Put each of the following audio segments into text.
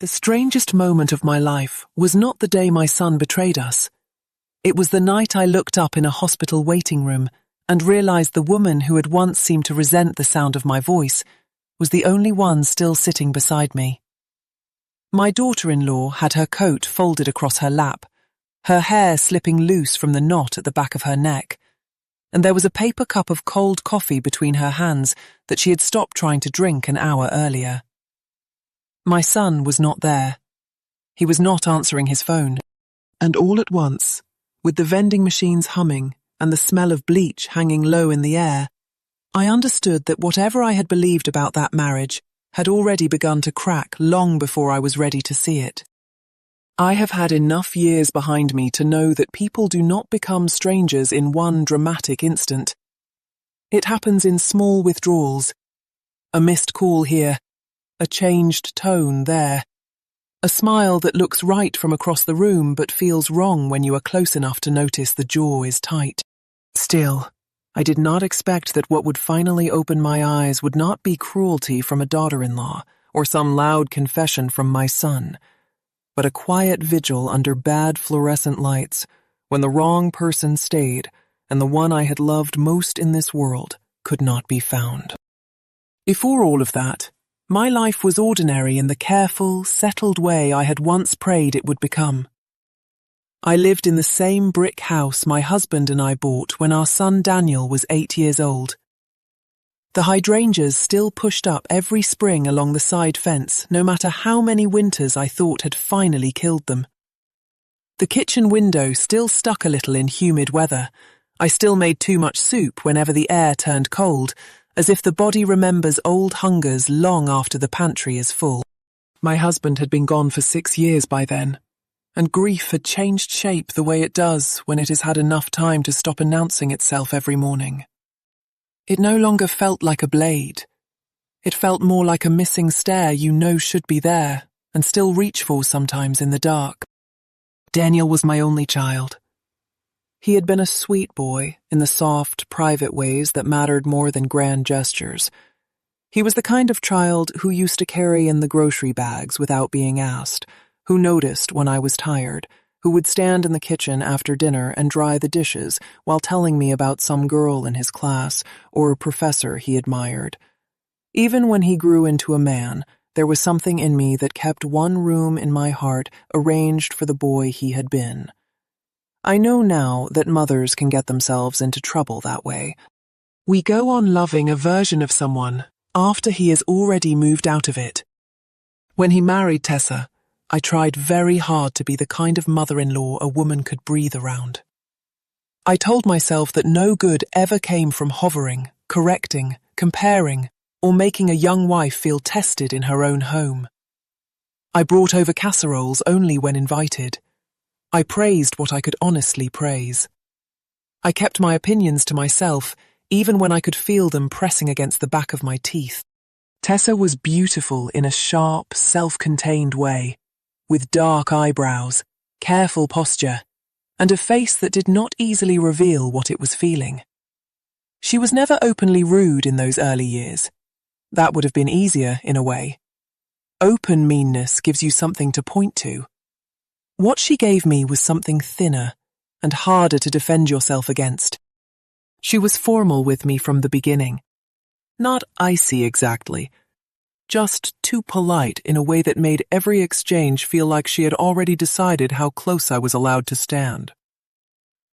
The strangest moment of my life was not the day my son betrayed us. It was the night I looked up in a hospital waiting room and realized the woman who had once seemed to resent the sound of my voice was the only one still sitting beside me. My daughter-in-law had her coat folded across her lap, her hair slipping loose from the knot at the back of her neck, and there was a paper cup of cold coffee between her hands that she had stopped trying to drink an hour earlier. My son was not there. He was not answering his phone. And all at once, with the vending machines humming and the smell of bleach hanging low in the air, I understood that whatever I had believed about that marriage had already begun to crack long before I was ready to see it. I have had enough years behind me to know that people do not become strangers in one dramatic instant. It happens in small withdrawals. A missed call here, a changed tone there, a smile that looks right from across the room but feels wrong when you are close enough to notice the jaw is tight. Still, I did not expect that what would finally open my eyes would not be cruelty from a daughter-in-law or some loud confession from my son, but a quiet vigil under bad fluorescent lights when the wrong person stayed and the one I had loved most in this world could not be found. Before all of that, my life was ordinary in the careful, settled way I had once prayed it would become. I lived in the same brick house my husband and I bought when our son Daniel was 8 years old. The hydrangeas still pushed up every spring along the side fence, no matter how many winters I thought had finally killed them. The kitchen window still stuck a little in humid weather. I still made too much soup whenever the air turned cold, as if the body remembers old hungers long after the pantry is full. My husband had been gone for 6 years by then, and grief had changed shape the way it does when it has had enough time to stop announcing itself every morning. It no longer felt like a blade. It felt more like a missing stair you know should be there and still reach for sometimes in the dark. Daniel was my only child. He had been a sweet boy in the soft, private ways that mattered more than grand gestures. He was the kind of child who used to carry in the grocery bags without being asked, who noticed when I was tired, who would stand in the kitchen after dinner and dry the dishes while telling me about some girl in his class or a professor he admired. Even when he grew into a man, there was something in me that kept one room in my heart arranged for the boy he had been. I know now that mothers can get themselves into trouble that way. We go on loving a version of someone after he has already moved out of it. When he married Tessa, I tried very hard to be the kind of mother-in-law a woman could breathe around. I told myself that no good ever came from hovering, correcting, comparing, or making a young wife feel tested in her own home. I brought over casseroles only when invited. I praised what I could honestly praise. I kept my opinions to myself, even when I could feel them pressing against the back of my teeth. Tessa was beautiful in a sharp, self-contained way, with dark eyebrows, careful posture, and a face that did not easily reveal what it was feeling. She was never openly rude in those early years. That would have been easier, in a way. Open meanness gives you something to point to. What she gave me was something thinner and harder to defend yourself against. She was formal with me from the beginning. Not icy exactly, just too polite in a way that made every exchange feel like she had already decided how close I was allowed to stand.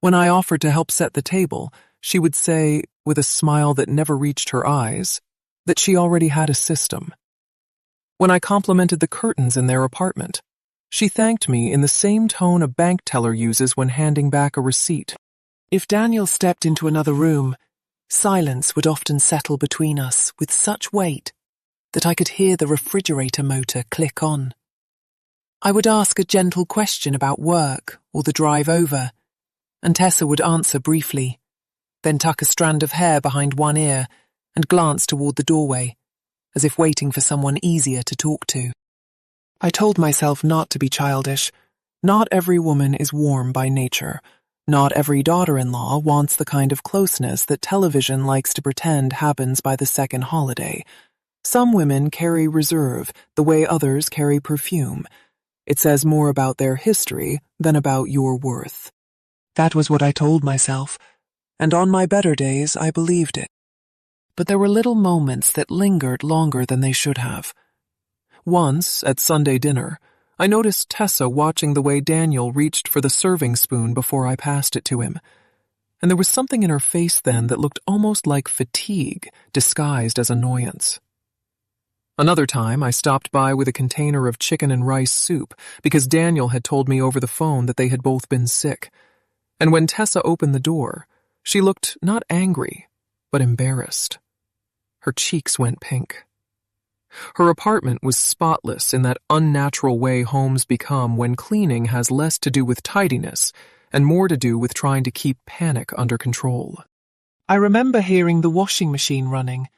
When I offered to help set the table, she would say, with a smile that never reached her eyes, that she already had a system. When I complimented the curtains in their apartment, she thanked me in the same tone a bank teller uses when handing back a receipt. If Daniel stepped into another room, silence would often settle between us with such weight that I could hear the refrigerator motor click on. I would ask a gentle question about work or the drive over, and Tessa would answer briefly, then tuck a strand of hair behind one ear and glance toward the doorway, as if waiting for someone easier to talk to. I told myself not to be childish. Not every woman is warm by nature. Not every daughter-in-law wants the kind of closeness that television likes to pretend happens by the second holiday. Some women carry reserve the way others carry perfume. It says more about their history than about your worth. That was what I told myself, and on my better days I believed it. But there were little moments that lingered longer than they should have. Once, at Sunday dinner, I noticed Tessa watching the way Daniel reached for the serving spoon before I passed it to him, and there was something in her face then that looked almost like fatigue disguised as annoyance. Another time, I stopped by with a container of chicken and rice soup because Daniel had told me over the phone that they had both been sick, and when Tessa opened the door, she looked not angry, but embarrassed. Her cheeks went pink. Her apartment was spotless in that unnatural way homes become when cleaning has less to do with tidiness and more to do with trying to keep panic under control. I remember hearing the washing machine running,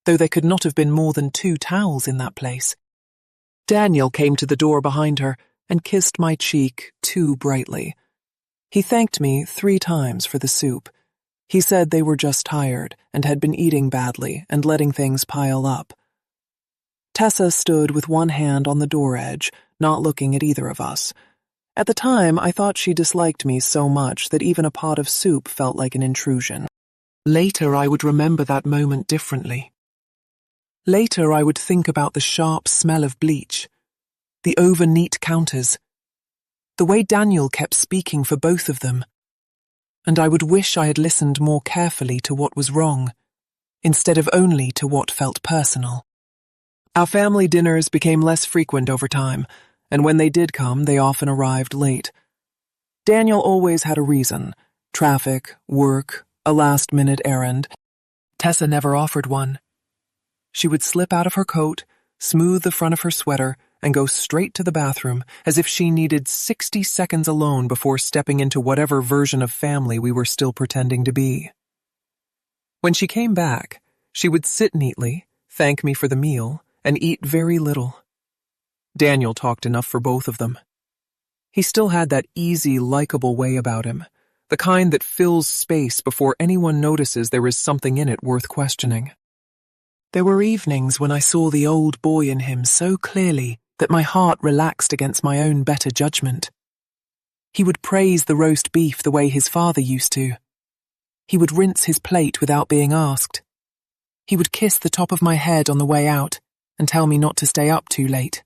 though there could not have been more than 2 towels in that place. Daniel came to the door behind her and kissed my cheek too brightly. He thanked me 3 times for the soup. He said they were just tired and had been eating badly and letting things pile up. Tessa stood with one hand on the door edge, not looking at either of us. At the time, I thought she disliked me so much that even a pot of soup felt like an intrusion. Later, I would remember that moment differently. Later, I would think about the sharp smell of bleach, the over-neat counters, the way Daniel kept speaking for both of them, and I would wish I had listened more carefully to what was wrong, instead of only to what felt personal. Our family dinners became less frequent over time, and when they did come, they often arrived late. Daniel always had a reason: traffic, work, a last-minute errand. Tessa never offered one. She would slip out of her coat, smooth the front of her sweater, and go straight to the bathroom, as if she needed 60 seconds alone before stepping into whatever version of family we were still pretending to be. When she came back, she would sit neatly, thank me for the meal, and eat very little. Daniel talked enough for both of them. He still had that easy, likable way about him, the kind that fills space before anyone notices there is something in it worth questioning. There were evenings when I saw the old boy in him so clearly that my heart relaxed against my own better judgment. He would praise the roast beef the way his father used to. He would rinse his plate without being asked. He would kiss the top of my head on the way out and tell me not to stay up too late.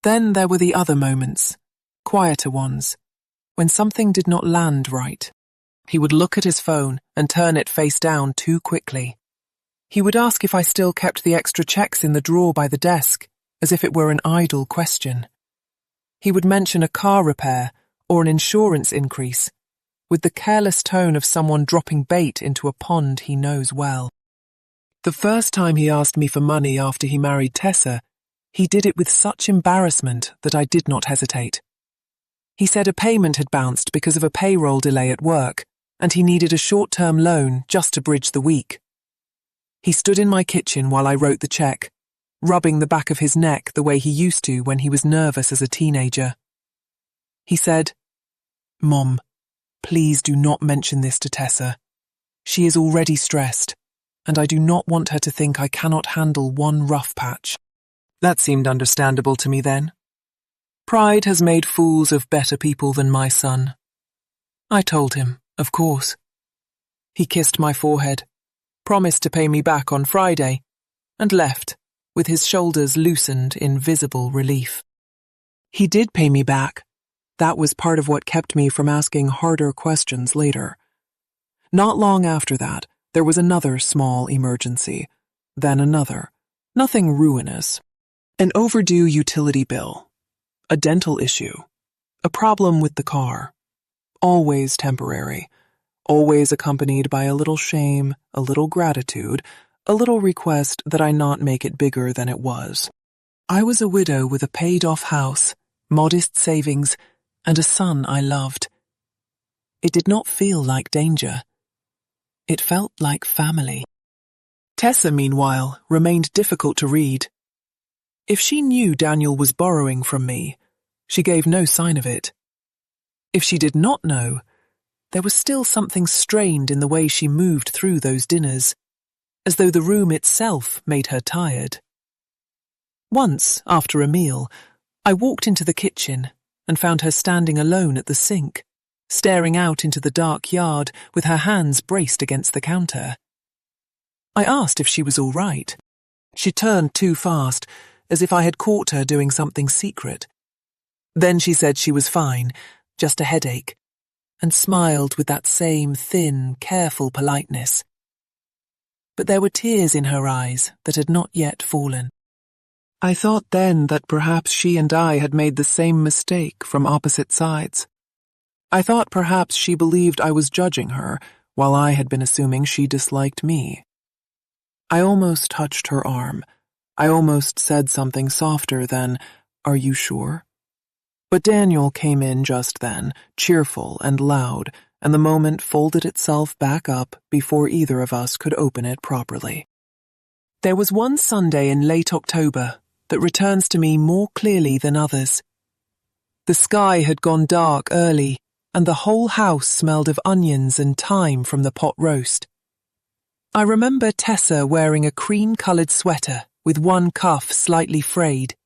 Then there were the other moments, quieter ones, when something did not land right. He would look at his phone and turn it face down too quickly. He would ask if I still kept the extra checks in the drawer by the desk, as if it were an idle question. He would mention a car repair or an insurance increase, with the careless tone of someone dropping bait into a pond he knows well. The first time he asked me for money after he married Tessa, he did it with such embarrassment that I did not hesitate. He said a payment had bounced because of a payroll delay at work, and he needed a short-term loan just to bridge the week. He stood in my kitchen while I wrote the check, rubbing the back of his neck the way he used to when he was nervous as a teenager. He said, "Mom, please do not mention this to Tessa. She is already stressed, and I do not want her to think I cannot handle one rough patch." That seemed understandable to me then. Pride has made fools of better people than my son. I told him, of course. He kissed my forehead, promised to pay me back on Friday, and left, with his shoulders loosened in visible relief. He did pay me back. That was part of what kept me from asking harder questions later. Not long after that, there was another small emergency, then another. Nothing ruinous. An overdue utility bill, a dental issue, a problem with the car. Always temporary, always accompanied by a little shame, a little gratitude, a little request that I not make it bigger than it was. I was a widow with a paid-off house, modest savings, and a son I loved. It did not feel like danger. It felt like family. Tessa, meanwhile, remained difficult to read. If she knew Daniel was borrowing from me, she gave no sign of it. If she did not know, there was still something strained in the way she moved through those dinners, as though the room itself made her tired. Once, after a meal, I walked into the kitchen and found her standing alone at the sink, staring out into the dark yard with her hands braced against the counter. I asked if she was all right. She turned too fast, as if I had caught her doing something secret. Then she said she was fine, just a headache, and smiled with that same thin, careful politeness. But there were tears in her eyes that had not yet fallen. I thought then that perhaps she and I had made the same mistake from opposite sides. I thought perhaps she believed I was judging her, while I had been assuming she disliked me. I almost touched her arm. I almost said something softer than, "Are you sure?" But Daniel came in just then, cheerful and loud, and the moment folded itself back up before either of us could open it properly. There was one Sunday in late October that returns to me more clearly than others. The sky had gone dark early, and the whole house smelled of onions and thyme from the pot roast. I remember Tessa wearing a cream-coloured sweater with one cuff slightly frayed,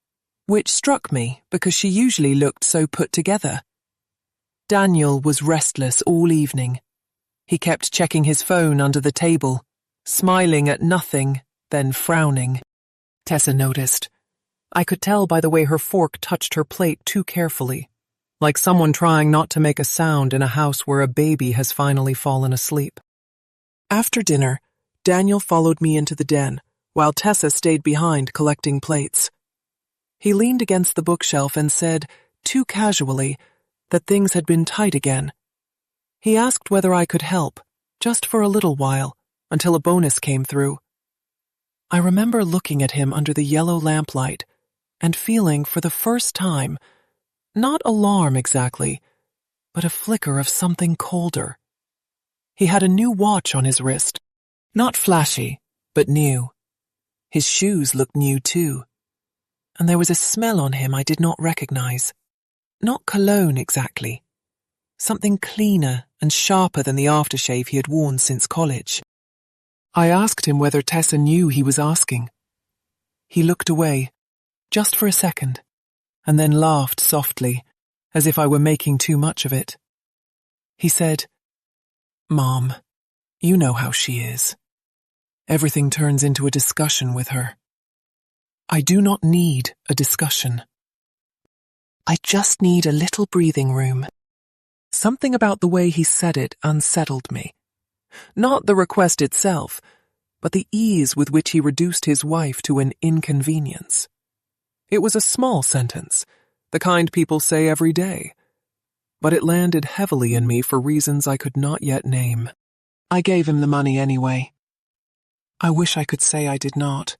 which struck me because she usually looked so put together. Daniel was restless all evening. He kept checking his phone under the table, smiling at nothing, then frowning. Tessa noticed. I could tell by the way her fork touched her plate too carefully, like someone trying not to make a sound in a house where a baby has finally fallen asleep. After dinner, Daniel followed me into the den, while Tessa stayed behind collecting plates. He leaned against the bookshelf and said, too casually, that things had been tight again. He asked whether I could help, just for a little while, until a bonus came through. I remember looking at him under the yellow lamplight and feeling for the first time, not alarm exactly, but a flicker of something colder. He had a new watch on his wrist, not flashy, but new. His shoes looked new too, and there was a smell on him I did not recognize. Not cologne exactly, something cleaner and sharper than the aftershave he had worn since college. I asked him whether Tessa knew he was asking. He looked away, just for a second, and then laughed softly, as if I were making too much of it. He said, "Mom, you know how she is. Everything turns into a discussion with her. I do not need a discussion. I just need a little breathing room." Something about the way he said it unsettled me. Not the request itself, but the ease with which he reduced his wife to an inconvenience. It was a small sentence, the kind people say every day, but it landed heavily in me for reasons I could not yet name. I gave him the money anyway. I wish I could say I did not.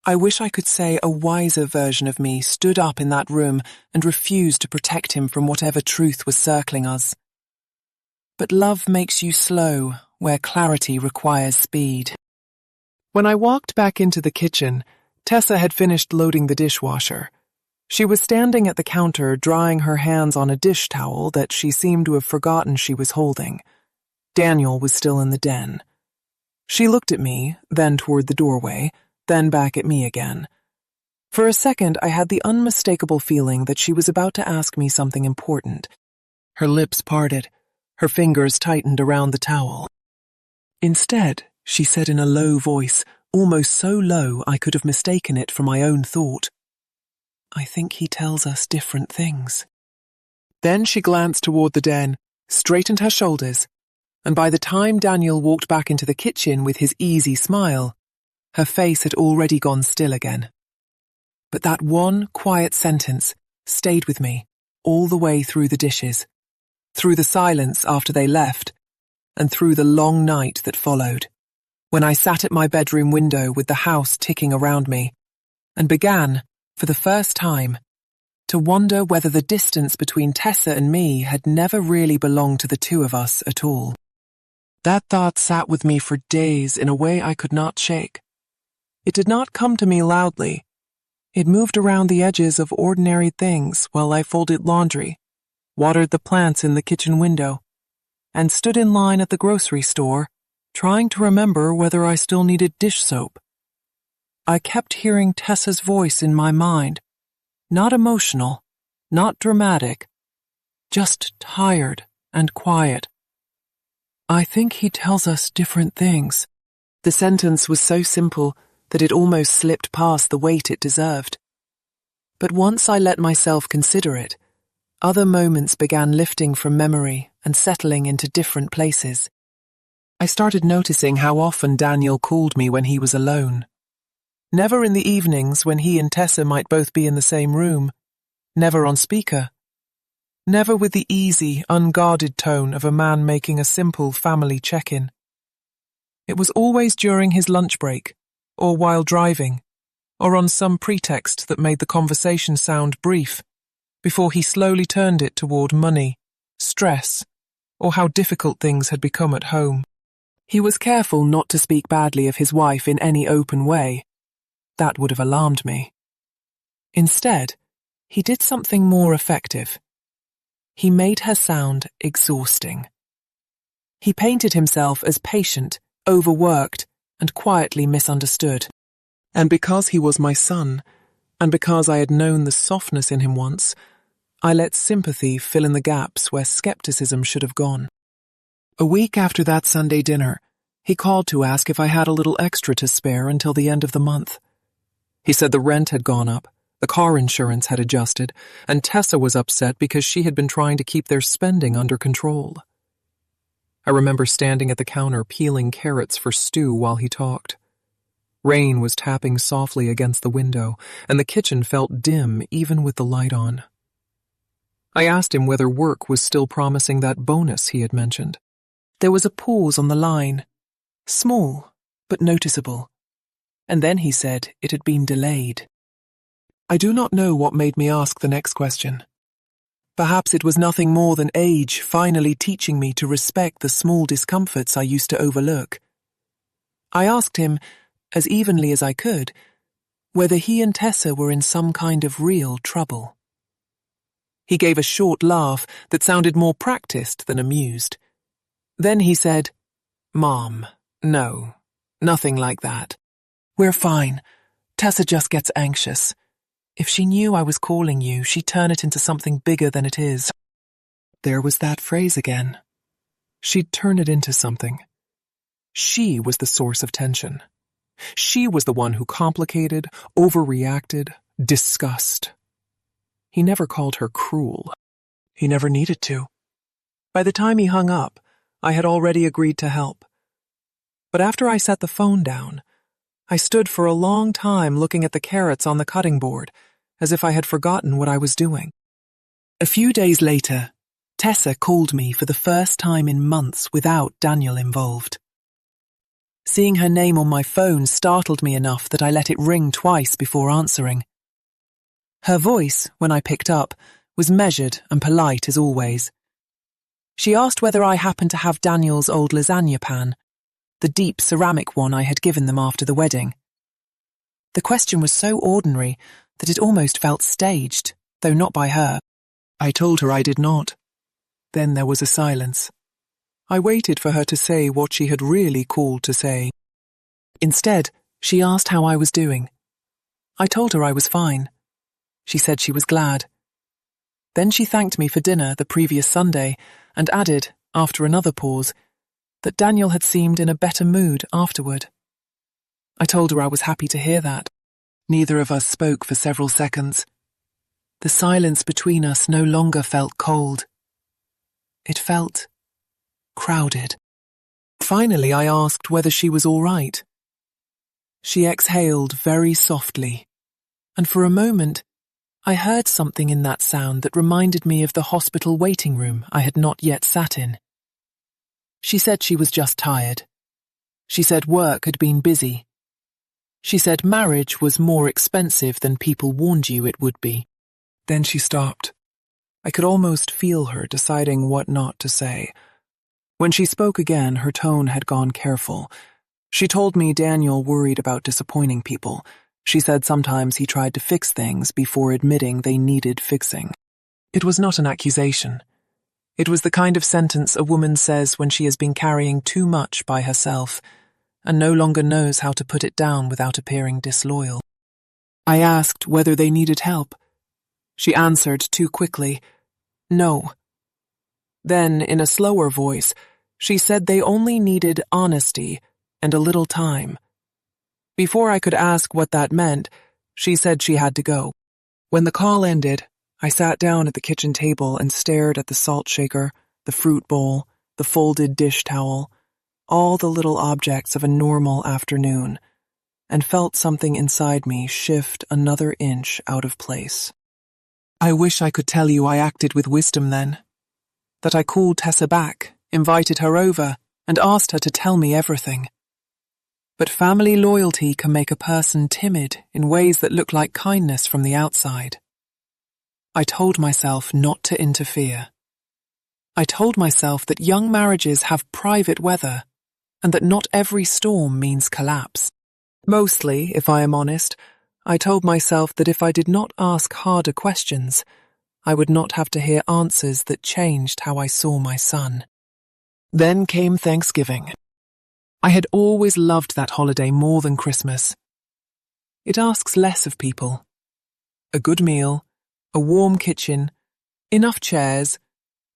I wish I could say a wiser version of me stood up in that room and refused to protect him from whatever truth was circling us. But love makes you slow where clarity requires speed. When I walked back into the kitchen, Tessa had finished loading the dishwasher. She was standing at the counter drying her hands on a dish towel that she seemed to have forgotten she was holding. Daniel was still in the den. She looked at me, then toward the doorway, then back at me again. For a second, I had the unmistakable feeling that she was about to ask me something important. Her lips parted, her fingers tightened around the towel. Instead, she said in a low voice, almost so low I could have mistaken it for my own thought, "I think he tells us different things." Then she glanced toward the den, straightened her shoulders, and by the time Daniel walked back into the kitchen with his easy smile, her face had already gone still again. But that one quiet sentence stayed with me all the way through the dishes, through the silence after they left, and through the long night that followed, when I sat at my bedroom window with the house ticking around me, and began, for the first time, to wonder whether the distance between Tessa and me had never really belonged to the two of us at all. That thought sat with me for days in a way I could not shake. It did not come to me loudly. It moved around the edges of ordinary things while I folded laundry, watered the plants in the kitchen window, and stood in line at the grocery store, trying to remember whether I still needed dish soap. I kept hearing Tessa's voice in my mind, not emotional, not dramatic, just tired and quiet. I think he tells us different things. The sentence was so simple that it almost slipped past the weight it deserved. But once I let myself consider it, other moments began lifting from memory and settling into different places. I started noticing how often Daniel called me when he was alone. Never in the evenings when he and Tessa might both be in the same room. Never on speaker. Never with the easy, unguarded tone of a man making a simple family check-in. It was always during his lunch break, or while driving, or on some pretext that made the conversation sound brief, before he slowly turned it toward money, stress, or how difficult things had become at home. He was careful not to speak badly of his wife in any open way. That would have alarmed me. Instead, he did something more effective. He made her sound exhausting. He painted himself as patient, overworked, and quietly misunderstood. And because he was my son, and because I had known the softness in him once, I let sympathy fill in the gaps where skepticism should have gone. A week after that Sunday dinner, he called to ask if I had a little extra to spare until the end of the month. He said the rent had gone up, the car insurance had adjusted, and Tessa was upset because she had been trying to keep their spending under control. I remember standing at the counter peeling carrots for stew while he talked. Rain was tapping softly against the window, and the kitchen felt dim even with the light on. I asked him whether work was still promising that bonus he had mentioned. There was a pause on the line, small but noticeable, and then he said it had been delayed. I do not know what made me ask the next question. Perhaps it was nothing more than age finally teaching me to respect the small discomforts I used to overlook. I asked him, as evenly as I could, whether he and Tessa were in some kind of real trouble. He gave a short laugh that sounded more practiced than amused. Then he said, "Mom, no, nothing like that. We're fine. Tessa just gets anxious. If she knew I was calling you, she'd turn it into something bigger than it is." There was that phrase again. She'd turn it into something. She was the source of tension. She was the one who complicated, overreacted, discussed. He never called her cruel. He never needed to. By the time he hung up, I had already agreed to help. But after I set the phone down, I stood for a long time looking at the carrots on the cutting board, as if I had forgotten what I was doing. A few days later, Tessa called me for the first time in months without Daniel involved. Seeing her name on my phone startled me enough that I let it ring twice before answering. Her voice, when I picked up, was measured and polite as always. She asked whether I happened to have Daniel's old lasagna pan, the deep ceramic one I had given them after the wedding. The question was so ordinary that it almost felt staged, though not by her. I told her I did not. Then there was a silence. I waited for her to say what she had really called to say. Instead, she asked how I was doing. I told her I was fine. She said she was glad. Then she thanked me for dinner the previous Sunday and added, after another pause, that Daniel had seemed in a better mood afterward. I told her I was happy to hear that. Neither of us spoke for several seconds. The silence between us no longer felt cold. It felt crowded. Finally, I asked whether she was all right. She exhaled very softly, and for a moment, I heard something in that sound that reminded me of the hospital waiting room I had not yet sat in. She said she was just tired. She said work had been busy. She said marriage was more expensive than people warned you it would be. Then she stopped. I could almost feel her deciding what not to say. When she spoke again, her tone had gone careful. She told me Daniel worried about disappointing people. She said sometimes he tried to fix things before admitting they needed fixing. It was not an accusation. It was the kind of sentence a woman says when she has been carrying too much by herself and no longer knows how to put it down without appearing disloyal. I asked whether they needed help. She answered too quickly, "No." Then, in a slower voice, she said they only needed honesty and a little time. Before I could ask what that meant, she said she had to go. When the call ended, I sat down at the kitchen table and stared at the salt shaker, the fruit bowl, the folded dish towel, all the little objects of a normal afternoon, and felt something inside me shift another inch out of place. I wish I could tell you I acted with wisdom then, that I called Tessa back, invited her over, and asked her to tell me everything. But family loyalty can make a person timid in ways that look like kindness from the outside. I told myself not to interfere. I told myself that young marriages have private weather, and that not every storm means collapse. Mostly, if I am honest, I told myself that if I did not ask harder questions, I would not have to hear answers that changed how I saw my son. Then came Thanksgiving. I had always loved that holiday more than Christmas. It asks less of people. A good meal, a warm kitchen, enough chairs,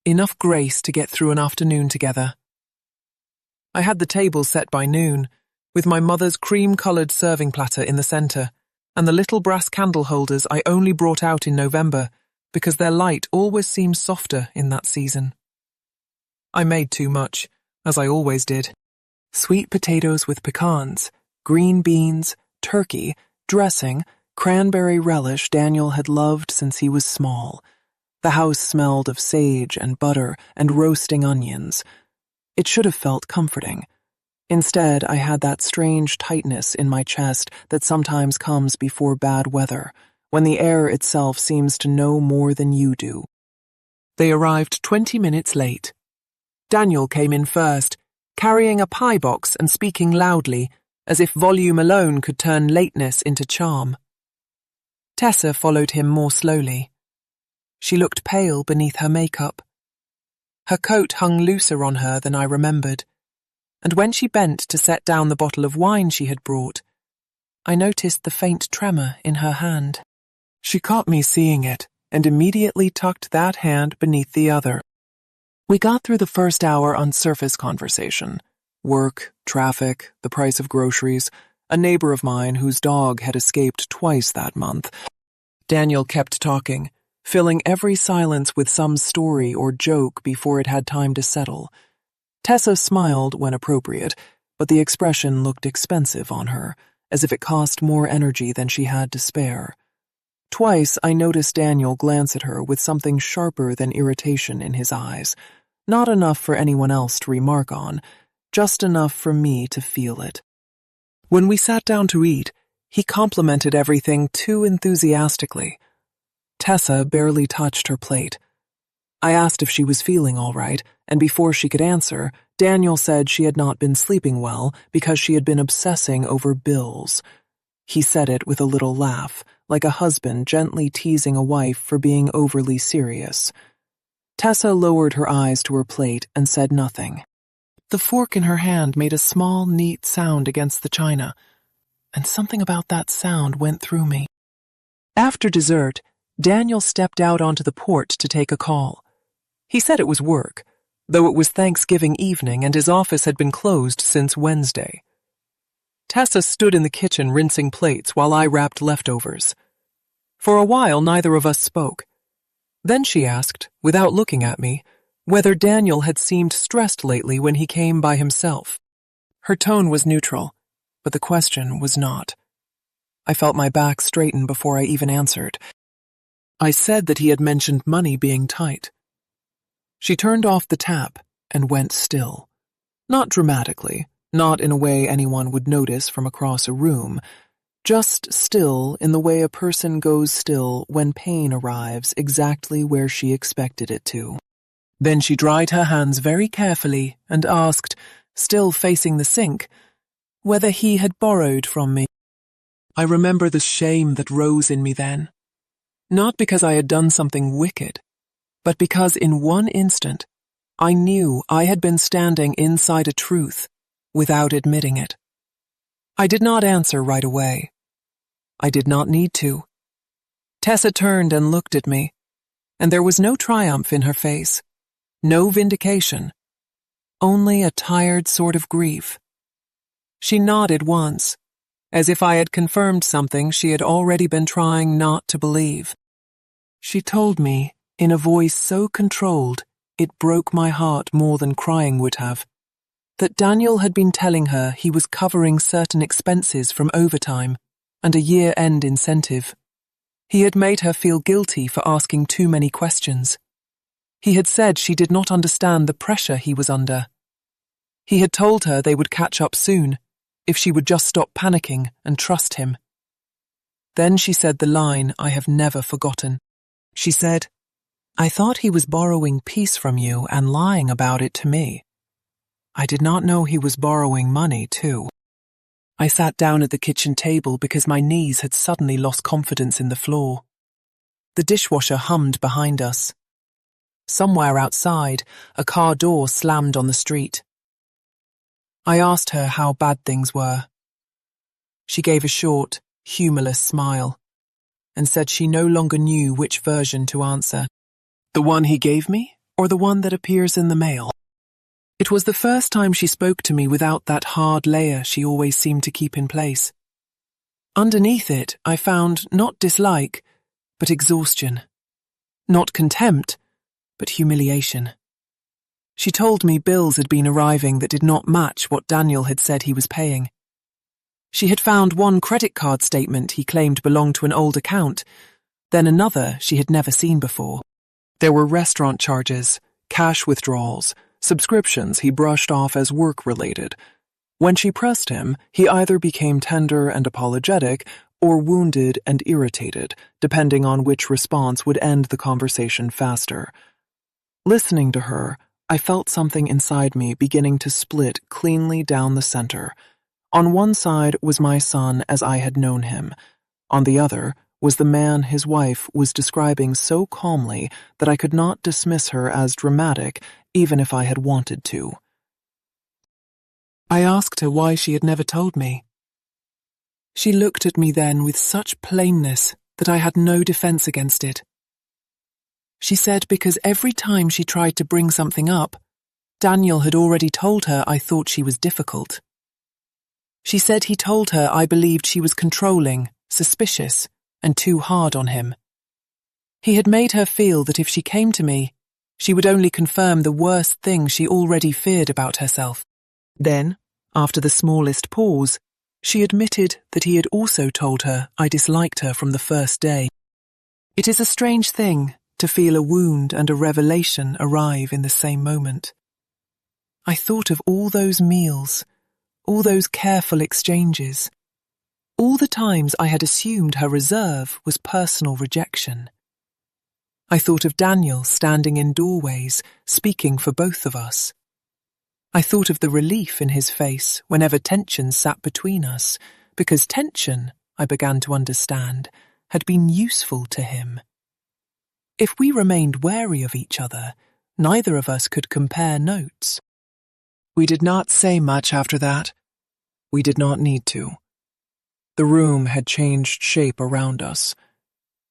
enough grace to get through an afternoon together. I had the table set by noon, with my mother's cream-coloured serving platter in the centre, and the little brass candle holders I only brought out in November because their light always seems softer in that season. I made too much, as I always did. Sweet potatoes with pecans, green beans, turkey, dressing, cranberry relish Daniel had loved since he was small. The house smelled of sage and butter and roasting onions. It should have felt comforting. Instead, I had that strange tightness in my chest that sometimes comes before bad weather, when the air itself seems to know more than you do. They arrived 20 minutes late. Daniel came in first, carrying a pie box and speaking loudly, as if volume alone could turn lateness into charm. Tessa followed him more slowly. She looked pale beneath her makeup. Her coat hung looser on her than I remembered, and when she bent to set down the bottle of wine she had brought, I noticed the faint tremor in her hand. She caught me seeing it, and immediately tucked that hand beneath the other. We got through the first hour on surface conversation. Work, traffic, the price of groceries, a neighbor of mine whose dog had escaped twice that month. Daniel kept talking, filling every silence with some story or joke before it had time to settle. Tessa smiled when appropriate, but the expression looked expensive on her, as if it cost more energy than she had to spare. Twice I noticed Daniel glance at her with something sharper than irritation in his eyes. Not enough for anyone else to remark on, just enough for me to feel it. When we sat down to eat, he complimented everything too enthusiastically. Tessa barely touched her plate. I asked if she was feeling all right, and before she could answer, Daniel said she had not been sleeping well because she had been obsessing over bills. He said it with a little laugh, like a husband gently teasing a wife for being overly serious. Tessa lowered her eyes to her plate and said nothing. The fork in her hand made a small, neat sound against the china, and something about that sound went through me. After dessert, Daniel stepped out onto the porch to take a call. He said it was work, though it was Thanksgiving evening and his office had been closed since Wednesday. Tessa stood in the kitchen rinsing plates while I wrapped leftovers. For a while, neither of us spoke. Then she asked, without looking at me, whether Daniel had seemed stressed lately when he came by himself. Her tone was neutral, but the question was not. I felt my back straighten before I even answered. I said that he had mentioned money being tight. She turned off the tap and went still. Not dramatically, not in a way anyone would notice from across a room, just still in the way a person goes still when pain arrives exactly where she expected it to. Then she dried her hands very carefully and asked, still facing the sink, whether he had borrowed from me. I remember the shame that rose in me then. Not because I had done something wicked, but because in one instant, I knew I had been standing inside a truth without admitting it. I did not answer right away. I did not need to. Tessa turned and looked at me, and there was no triumph in her face, no vindication, only a tired sort of grief. She nodded once, as if I had confirmed something she had already been trying not to believe. She told me, in a voice so controlled it broke my heart more than crying would have, that Daniel had been telling her he was covering certain expenses from overtime and a year-end incentive. He had made her feel guilty for asking too many questions. He had said she did not understand the pressure he was under. He had told her they would catch up soon, if she would just stop panicking and trust him. Then she said the line I have never forgotten. She said, "I thought he was borrowing peace from you and lying about it to me. I did not know he was borrowing money, too." I sat down at the kitchen table because my knees had suddenly lost confidence in the floor. The dishwasher hummed behind us. Somewhere outside, a car door slammed on the street. I asked her how bad things were. She gave a short, humorless smile and said she no longer knew which version to answer. The one he gave me, or the one that appears in the mail? It was the first time she spoke to me without that hard layer she always seemed to keep in place. Underneath it, I found not dislike, but exhaustion. Not contempt, but humiliation. She told me bills had been arriving that did not match what Daniel had said he was paying. She had found one credit card statement he claimed belonged to an old account, then another she had never seen before. There were restaurant charges, cash withdrawals, subscriptions he brushed off as work-related. When she pressed him, he either became tender and apologetic or wounded and irritated, depending on which response would end the conversation faster. Listening to her, I felt something inside me beginning to split cleanly down the center. On one side was my son as I had known him. On the other was the man his wife was describing so calmly that I could not dismiss her as dramatic, even if I had wanted to. I asked her why she had never told me. She looked at me then with such plainness that I had no defense against it. She said because every time she tried to bring something up, Daniel had already told her I thought she was difficult. She said he told her I believed she was controlling, suspicious, and too hard on him. He had made her feel that if she came to me, she would only confirm the worst thing she already feared about herself. Then, after the smallest pause, she admitted that he had also told her I disliked her from the first day. It is a strange thing to feel a wound and a revelation arrive in the same moment. I thought of all those meals, all those careful exchanges, all the times I had assumed her reserve was personal rejection. I thought of Daniel standing in doorways, speaking for both of us. I thought of the relief in his face whenever tension sat between us, because tension, I began to understand, had been useful to him. If we remained wary of each other, neither of us could compare notes. We did not say much after that. We did not need to. The room had changed shape around us.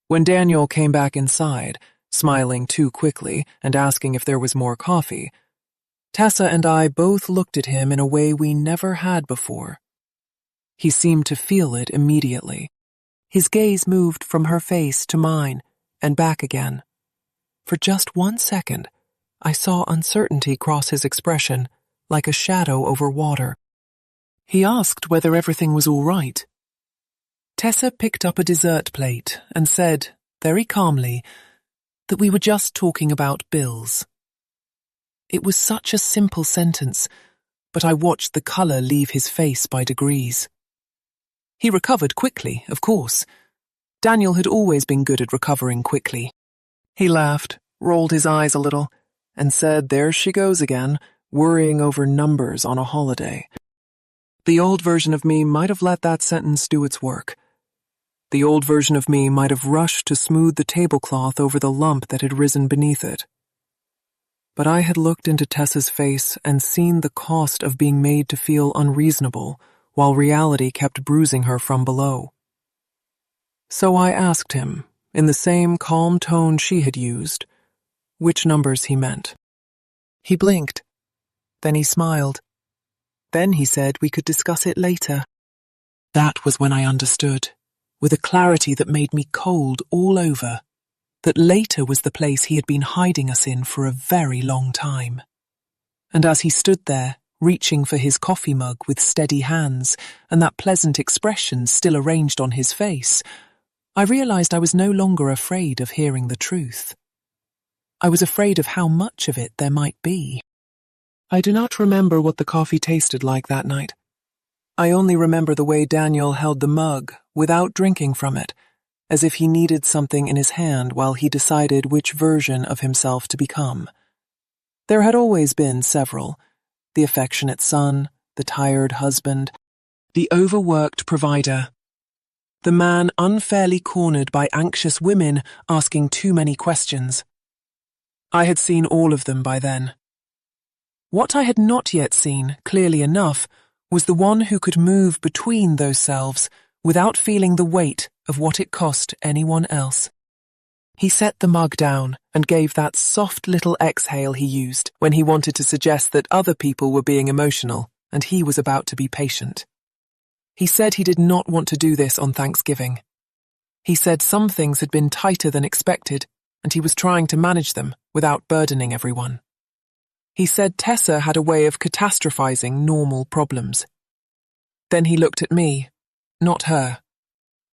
When Daniel came back inside, smiling too quickly and asking if there was more coffee, Tessa and I both looked at him in a way we never had before. He seemed to feel it immediately. His gaze moved from her face to mine and back again. For just 1 second, I saw uncertainty cross his expression, like a shadow over water. He asked whether everything was all right. Tessa picked up a dessert plate and said, very calmly, that we were just talking about bills. It was such a simple sentence, but I watched the color leave his face by degrees. He recovered quickly, of course. Daniel had always been good at recovering quickly. He laughed, rolled his eyes a little, and said, "There she goes again, worrying over numbers on a holiday." The old version of me might have let that sentence do its work. The old version of me might have rushed to smooth the tablecloth over the lump that had risen beneath it. But I had looked into Tessa's face and seen the cost of being made to feel unreasonable, while reality kept bruising her from below. So I asked him, in the same calm tone she had used, which numbers he meant. He blinked. Then he smiled. Then he said we could discuss it later. That was when I understood, with a clarity that made me cold all over, that later was the place he had been hiding us in for a very long time. And as he stood there, reaching for his coffee mug with steady hands and that pleasant expression still arranged on his face, I realized I was no longer afraid of hearing the truth. I was afraid of how much of it there might be. I do not remember what the coffee tasted like that night. I only remember the way Daniel held the mug without drinking from it, as if he needed something in his hand while he decided which version of himself to become. There had always been several: the affectionate son, the tired husband, the overworked provider, the man unfairly cornered by anxious women asking too many questions. I had seen all of them by then. What I had not yet seen, clearly enough, was the one who could move between those selves without feeling the weight of what it cost anyone else. He set the mug down and gave that soft little exhale he used when he wanted to suggest that other people were being emotional and he was about to be patient. He said he did not want to do this on Thanksgiving. He said some things had been tighter than expected and he was trying to manage them without burdening everyone. He said Tessa had a way of catastrophizing normal problems. Then he looked at me, not her,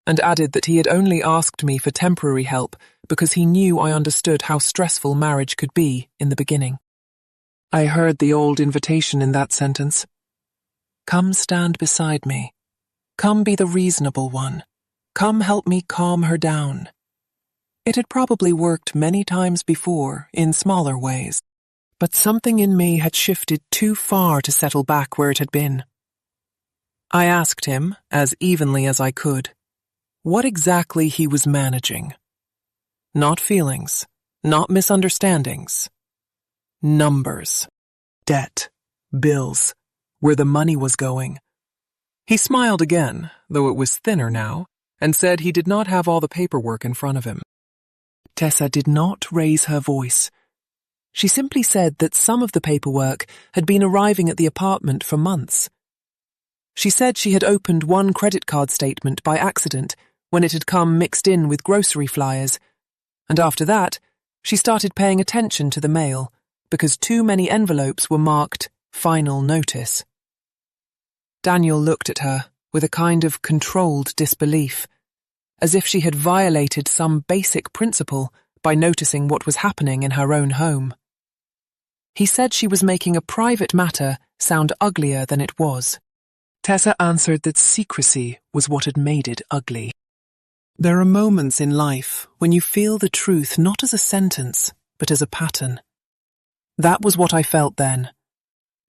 and added that he had only asked me for temporary help because he knew I understood how stressful marriage could be in the beginning. I heard the old invitation in that sentence. Come stand beside me. Come be the reasonable one. Come help me calm her down. It had probably worked many times before in smaller ways, but something in me had shifted too far to settle back where it had been. I asked him, as evenly as I could, what exactly he was managing. Not feelings, not misunderstandings. Numbers, debt, bills, where the money was going. He smiled again, though it was thinner now, and said he did not have all the paperwork in front of him. Tessa did not raise her voice. She simply said that some of the paperwork had been arriving at the apartment for months. She said she had opened one credit card statement by accident when it had come mixed in with grocery flyers, and after that, she started paying attention to the mail because too many envelopes were marked "Final Notice." Daniel looked at her with a kind of controlled disbelief, as if she had violated some basic principle by noticing what was happening in her own home. He said she was making a private matter sound uglier than it was. Tessa answered that secrecy was what had made it ugly. There are moments in life when you feel the truth not as a sentence, but as a pattern. That was what I felt then.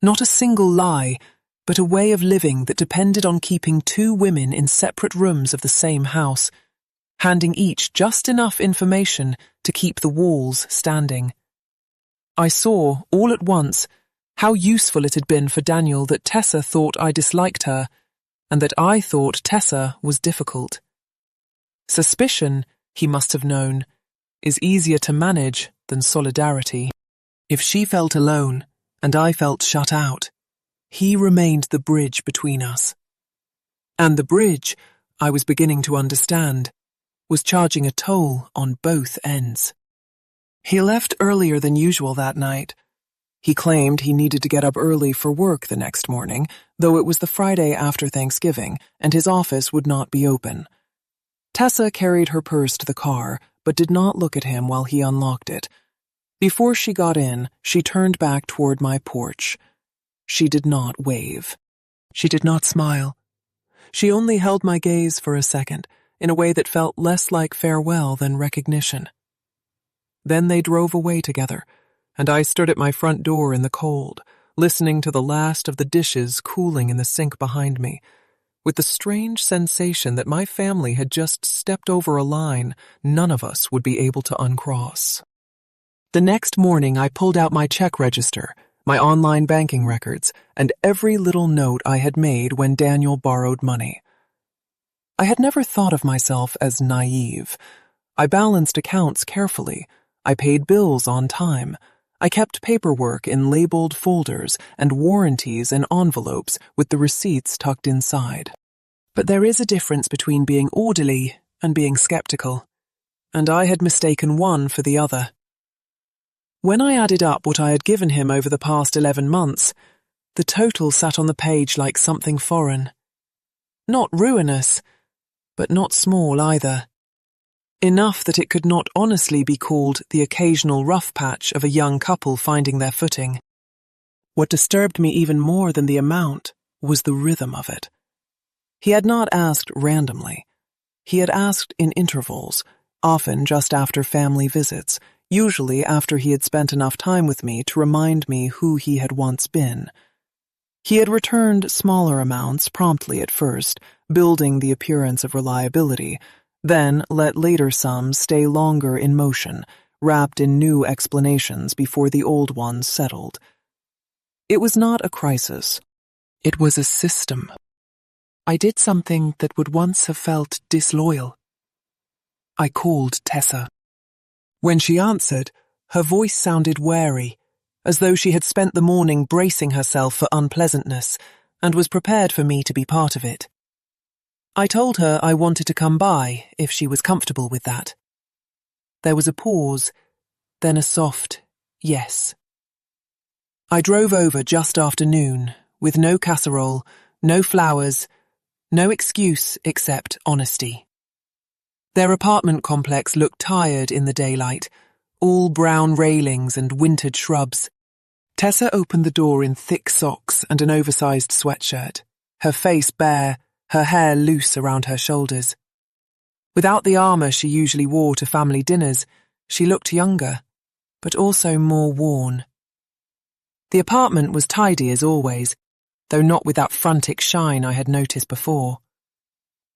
Not a single lie, but a way of living that depended on keeping two women in separate rooms of the same house, handing each just enough information to keep the walls standing. I saw, all at once, how useful it had been for Daniel that Tessa thought I disliked her, and that I thought Tessa was difficult. Suspicion, he must have known, is easier to manage than solidarity. If she felt alone, and I felt shut out, he remained the bridge between us. And the bridge, I was beginning to understand, was charging a toll on both ends. He left earlier than usual that night. He claimed he needed to get up early for work the next morning, though it was the Friday after Thanksgiving, and his office would not be open. Tessa carried her purse to the car, but did not look at him while he unlocked it. Before she got in, she turned back toward my porch. She did not wave. She did not smile. She only held my gaze for a second, in a way that felt less like farewell than recognition. Then they drove away together, and I stood at my front door in the cold, listening to the last of the dishes cooling in the sink behind me, with the strange sensation that my family had just stepped over a line none of us would be able to uncross. The next morning, I pulled out my check register, my online banking records, and every little note I had made when Daniel borrowed money. I had never thought of myself as naive. I balanced accounts carefully. I paid bills on time. I kept paperwork in labeled folders and warranties in envelopes with the receipts tucked inside. But there is a difference between being orderly and being skeptical, and I had mistaken one for the other. When I added up what I had given him over the past 11 months, the total sat on the page like something foreign. Not ruinous, but not small either. Enough that it could not honestly be called the occasional rough patch of a young couple finding their footing. What disturbed me even more than the amount was the rhythm of it. He had not asked randomly. He had asked in intervals, often just after family visits, usually after he had spent enough time with me to remind me who he had once been. He had returned smaller amounts promptly at first, building the appearance of reliability, then let later sums stay longer in motion, wrapped in new explanations before the old ones settled. It was not a crisis. It was a system. I did something that would once have felt disloyal. I called Tessa. When she answered, her voice sounded wary, as though she had spent the morning bracing herself for unpleasantness and was prepared for me to be part of it. I told her I wanted to come by if she was comfortable with that. There was a pause, then a soft yes. I drove over just after noon, with no casserole, no flowers, no excuse except honesty. Their apartment complex looked tired in the daylight, all brown railings and wintered shrubs. Tessa opened the door in thick socks and an oversized sweatshirt, her face bare, her hair loose around her shoulders. Without the armor she usually wore to family dinners, she looked younger, but also more worn. The apartment was tidy as always, though not with that frantic shine I had noticed before.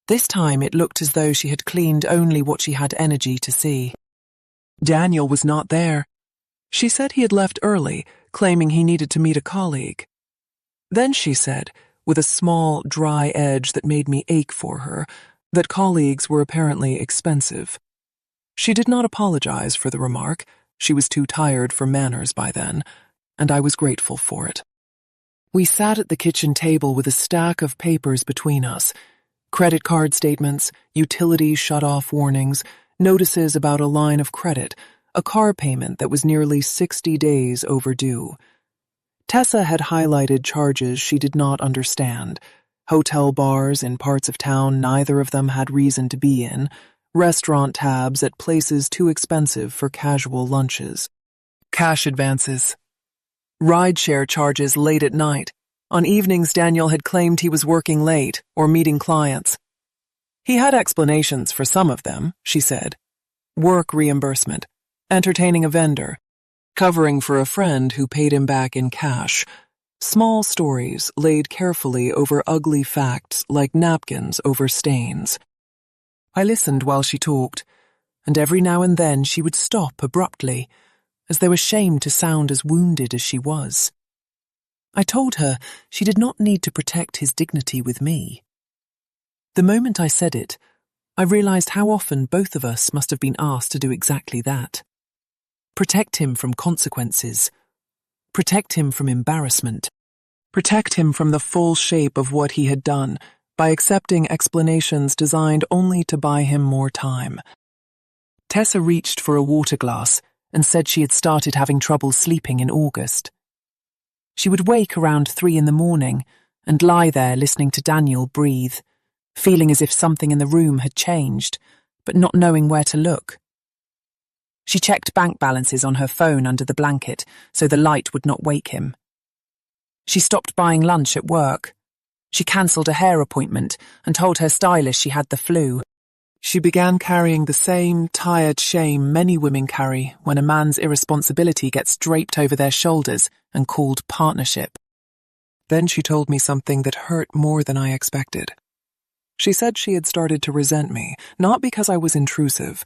This time it looked as though she had cleaned only what she had energy to see. Daniel was not there. She said he had left early, claiming he needed to meet a colleague. Then she said, with a small, dry edge that made me ache for her, that colleagues were apparently expensive. She did not apologize for the remark. She was too tired for manners by then, and I was grateful for it. We sat at the kitchen table with a stack of papers between us. Credit card statements, utility shut-off warnings, notices about a line of credit, a car payment that was nearly 60 days overdue. Tessa had highlighted charges she did not understand. Hotel bars in parts of town neither of them had reason to be in, restaurant tabs at places too expensive for casual lunches. Cash advances. Rideshare charges late at night. On evenings Daniel had claimed he was working late or meeting clients. He had explanations for some of them, she said. Work reimbursement, entertaining a vendor, covering for a friend who paid him back in cash. Small stories laid carefully over ugly facts like napkins over stains. I listened while she talked, and every now and then she would stop abruptly, as though ashamed to sound as wounded as she was. I told her she did not need to protect his dignity with me. The moment I said it, I realized how often both of us must have been asked to do exactly that. Protect him from consequences. Protect him from embarrassment. Protect him from the full shape of what he had done by accepting explanations designed only to buy him more time. Tessa reached for a water glass and said she had started having trouble sleeping in August. She would wake around 3 in the morning and lie there listening to Daniel breathe, feeling as if something in the room had changed, but not knowing where to look. She checked bank balances on her phone under the blanket so the light would not wake him. She stopped buying lunch at work. She cancelled a hair appointment and told her stylist she had the flu. She began carrying the same tired shame many women carry when a man's irresponsibility gets draped over their shoulders and called partnership. Then she told me something that hurt more than I expected. She said she had started to resent me, not because I was intrusive,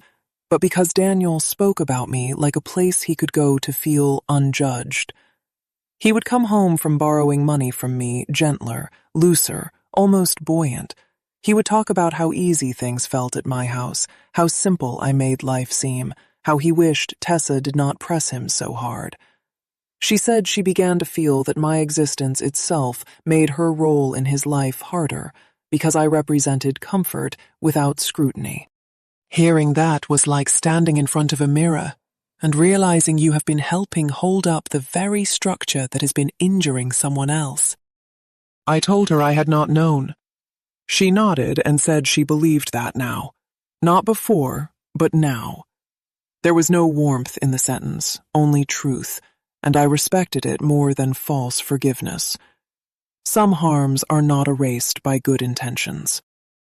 but because Daniel spoke about me like a place he could go to feel unjudged. He would come home from borrowing money from me gentler, looser, almost buoyant. He would talk about how easy things felt at my house, how simple I made life seem, how he wished Tessa did not press him so hard. She said she began to feel that my existence itself made her role in his life harder, because I represented comfort without scrutiny. Hearing that was like standing in front of a mirror and realizing you have been helping hold up the very structure that has been injuring someone else. I told her I had not known. She nodded and said she believed that now. Not before, but now. There was no warmth in the sentence, only truth, and I respected it more than false forgiveness. Some harms are not erased by good intentions.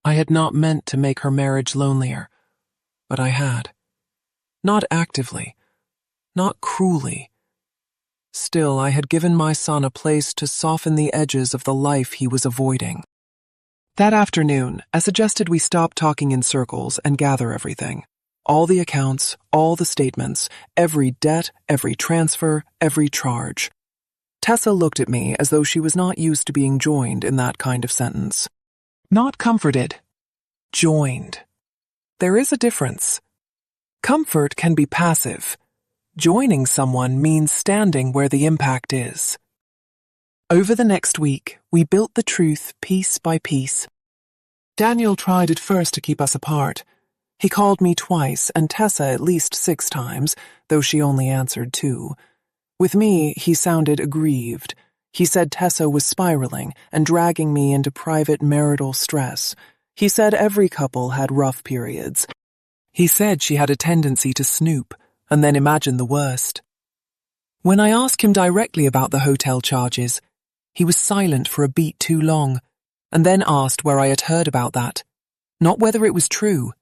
I had not meant to make her marriage lonelier, but I had. Not actively, not cruelly. Still, I had given my son a place to soften the edges of the life he was avoiding. That afternoon, I suggested we stop talking in circles and gather everything. All the accounts, all the statements, every debt, every transfer, every charge. Tessa looked at me as though she was not used to being joined in that kind of sentence. Not comforted. Joined. There is a difference. Comfort can be passive. Joining someone means standing where the impact is. Over the next week, we built the truth piece by piece. Daniel tried at first to keep us apart. He called me twice and Tessa at least 6 times, though she only answered 2. With me, he sounded aggrieved. He said Tessa was spiraling and dragging me into private marital stress. He said every couple had rough periods. He said she had a tendency to snoop and then imagine the worst. When I asked him directly about the hotel charges, he was silent for a beat too long, and then asked where I had heard about that. Not whether it was true.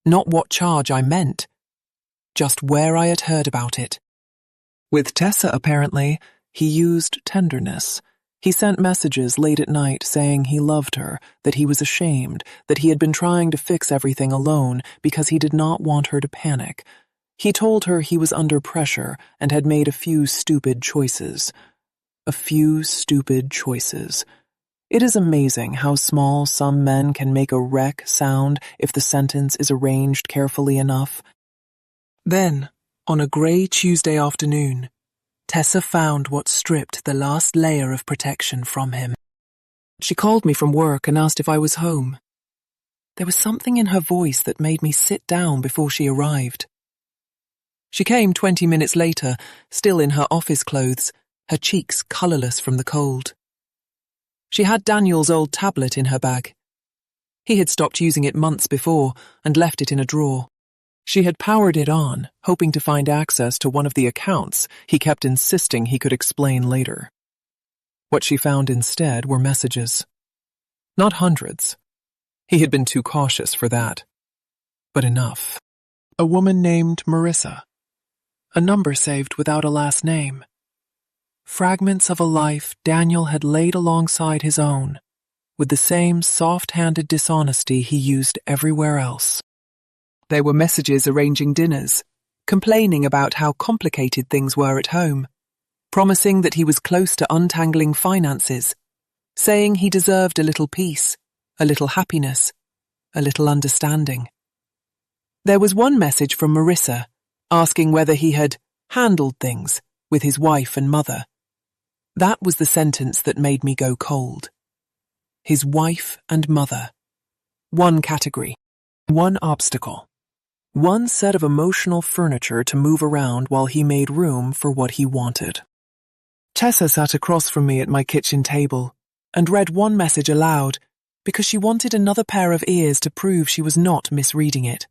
Not what charge I meant, just where I had heard about it. With Tessa, apparently, he used tenderness. He sent messages late at night saying he loved her, that he was ashamed, that he had been trying to fix everything alone because he did not want her to panic. He told her he was under pressure and had made a few stupid choices. A few stupid choices. It is amazing how small some men can make a wreck sound if the sentence is arranged carefully enough. Then, on a grey Tuesday afternoon, Tessa found what stripped the last layer of protection from him. She called me from work and asked if I was home. There was something in her voice that made me sit down before she arrived. She came 20 minutes later, still in her office clothes, her cheeks colourless from the cold. She had Daniel's old tablet in her bag. He had stopped using it months before and left it in a drawer. She had powered it on, hoping to find access to one of the accounts he kept insisting he could explain later. What she found instead were messages. Not hundreds. He had been too cautious for that. But enough. A woman named Marissa. A number saved without a last name. Fragments of a life Daniel had laid alongside his own, with the same soft-handed dishonesty he used everywhere else. There were messages arranging dinners, complaining about how complicated things were at home, promising that he was close to untangling finances, saying he deserved a little peace, a little happiness, a little understanding. There was one message from Marissa, asking whether he had handled things with his wife and mother. That was the sentence that made me go cold. His wife and mother. One category. One obstacle. One set of emotional furniture to move around while he made room for what he wanted. Tessa sat across from me at my kitchen table and read one message aloud because she wanted another pair of ears to prove she was not misreading it.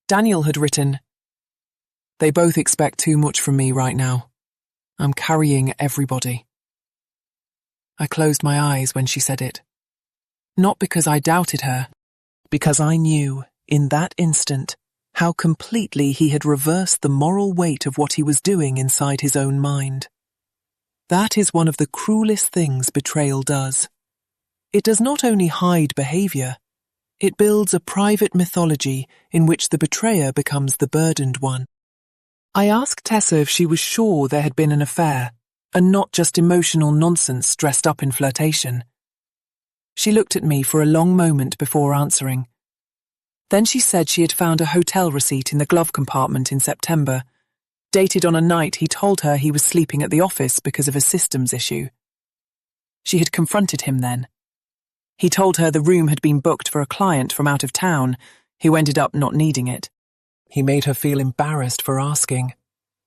Daniel had written, "They both expect too much from me right now. I'm carrying everybody." I closed my eyes when she said it. Not because I doubted her, because I knew, in that instant, how completely he had reversed the moral weight of what he was doing inside his own mind. That is one of the cruelest things betrayal does. It does not only hide behavior, it builds a private mythology in which the betrayer becomes the burdened one. I asked Tessa if she was sure there had been an affair, and not just emotional nonsense dressed up in flirtation. She looked at me for a long moment before answering. Then she said she had found a hotel receipt in the glove compartment in September, dated on a night he told her he was sleeping at the office because of a systems issue. She had confronted him then. He told her the room had been booked for a client from out of town who ended up not needing it. He made her feel embarrassed for asking.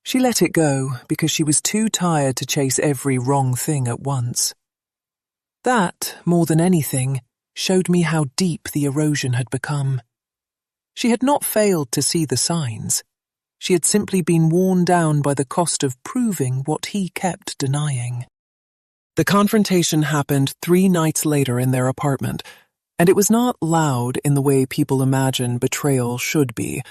She let it go because she was too tired to chase every wrong thing at once. That, more than anything, showed me how deep the erosion had become. She had not failed to see the signs. She had simply been worn down by the cost of proving what he kept denying. The confrontation happened 3 nights later in their apartment, and it was not loud in the way people imagine betrayal should be.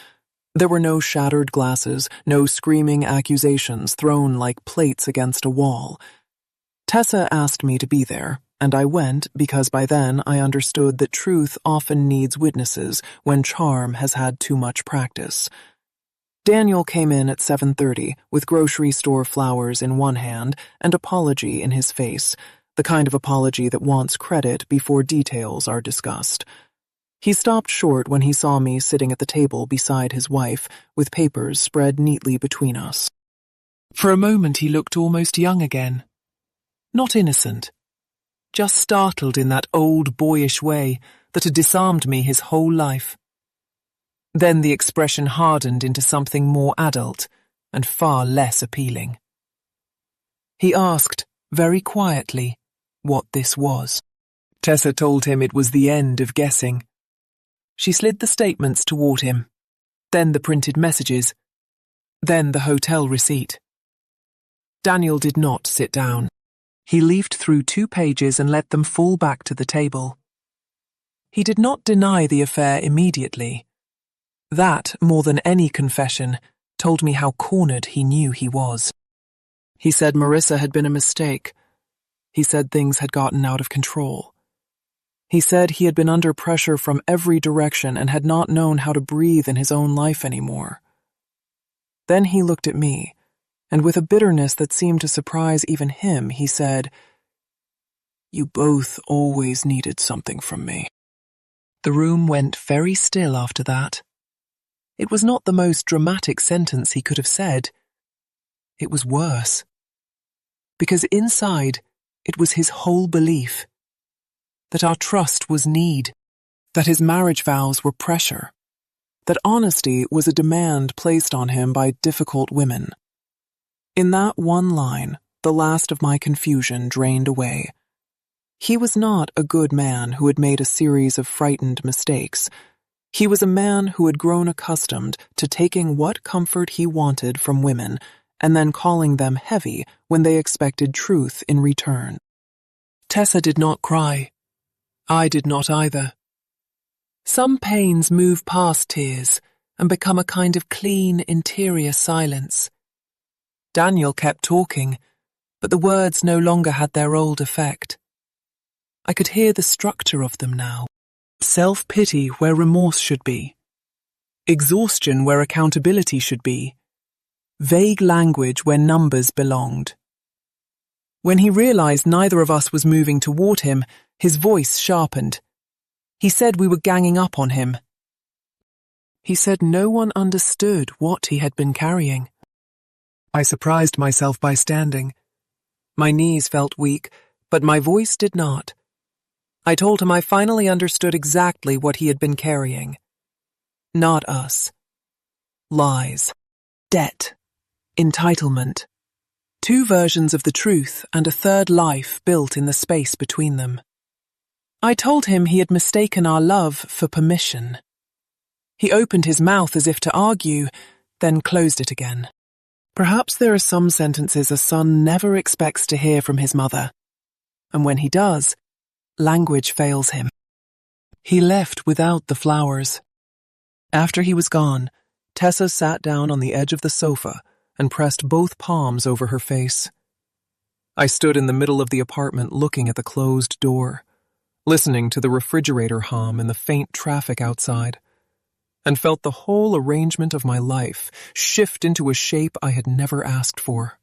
There were no shattered glasses, no screaming accusations thrown like plates against a wall. Tessa asked me to be there, and I went because by then I understood that truth often needs witnesses when charm has had too much practice. Daniel came in at 7:30 with grocery store flowers in one hand and apology in his face, the kind of apology that wants credit before details are discussed. He stopped short when he saw me sitting at the table beside his wife, with papers spread neatly between us. For a moment he looked almost young again. Not innocent, just startled in that old boyish way that had disarmed me his whole life. Then the expression hardened into something more adult and far less appealing. He asked, very quietly, what this was. Tessa told him it was the end of guessing. She slid the statements toward him, then the printed messages, then the hotel receipt. Daniel did not sit down. He leafed through 2 pages and let them fall back to the table. He did not deny the affair immediately. That, more than any confession, told me how cornered he knew he was. He said Marissa had been a mistake. He said things had gotten out of control. He said he had been under pressure from every direction and had not known how to breathe in his own life anymore. Then he looked at me, and with a bitterness that seemed to surprise even him, he said, "You both always needed something from me." The room went very still after that. It was not the most dramatic sentence he could have said. It was worse. Because inside, it was his whole belief. That our trust was need. That his marriage vows were pressure. That honesty was a demand placed on him by difficult women. In that one line, the last of my confusion drained away. He was not a good man who had made a series of frightened mistakes. He was a man who had grown accustomed to taking what comfort he wanted from women and then calling them heavy when they expected truth in return. Tessa did not cry. I did not either. Some pains move past tears and become a kind of clean interior silence. Daniel kept talking, but the words no longer had their old effect. I could hear the structure of them now. Self-pity where remorse should be. Exhaustion where accountability should be. Vague language where numbers belonged. When he realized neither of us was moving toward him, his voice sharpened. He said we were ganging up on him. He said no one understood what he had been carrying. I surprised myself by standing. My knees felt weak, but my voice did not. I told him I finally understood exactly what he had been carrying. Not us. Lies. Debt. Entitlement. 2 versions of the truth and a third life built in the space between them. I told him he had mistaken our love for permission. He opened his mouth as if to argue, then closed it again. Perhaps there are some sentences a son never expects to hear from his mother, and when he does, language fails him. He left without the flowers. After he was gone, Tessa sat down on the edge of the sofa and pressed both palms over her face. I stood in the middle of the apartment looking at the closed door. listening to the refrigerator hum and the faint traffic outside, and felt the whole arrangement of my life shift into a shape I had never asked for.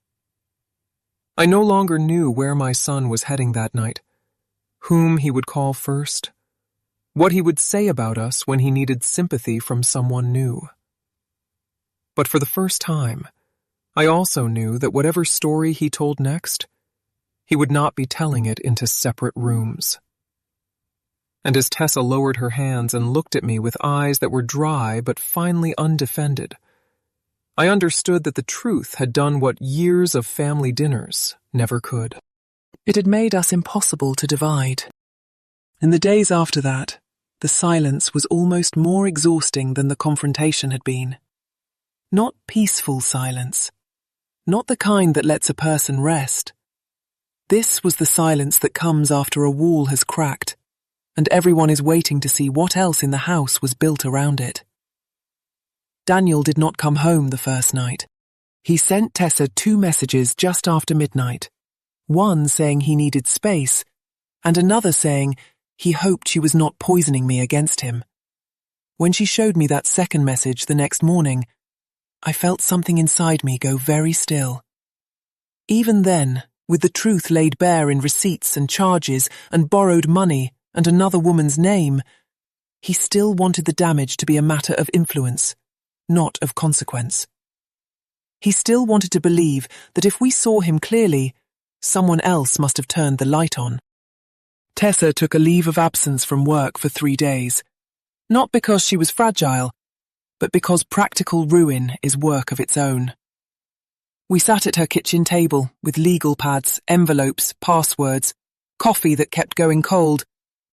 I no longer knew where my son was heading that night, whom he would call first, what he would say about us when he needed sympathy from someone new. But for the first time, I also knew that whatever story he told next, he would not be telling it into separate rooms. And as Tessa lowered her hands and looked at me with eyes that were dry but finally undefended, I understood that the truth had done what years of family dinners never could. It had made us impossible to divide. In the days after that, the silence was almost more exhausting than the confrontation had been. Not peaceful silence, not the kind that lets a person rest. This was the silence that comes after a wall has cracked, and everyone is waiting to see what else in the house was built around it. Daniel did not come home the first night. He sent Tessa 2 messages just after midnight, one saying he needed space, and another saying he hoped she was not poisoning me against him. When she showed me that second message the next morning, I felt something inside me go very still. Even then, with the truth laid bare in receipts and charges and borrowed money and another woman's name, he still wanted the damage to be a matter of influence, not of consequence. He still wanted to believe that if we saw him clearly, someone else must have turned the light on. Tessa took a leave of absence from work for 3 days, not because she was fragile, but because practical ruin is work of its own. We sat at her kitchen table with legal pads, envelopes, passwords, coffee that kept going cold,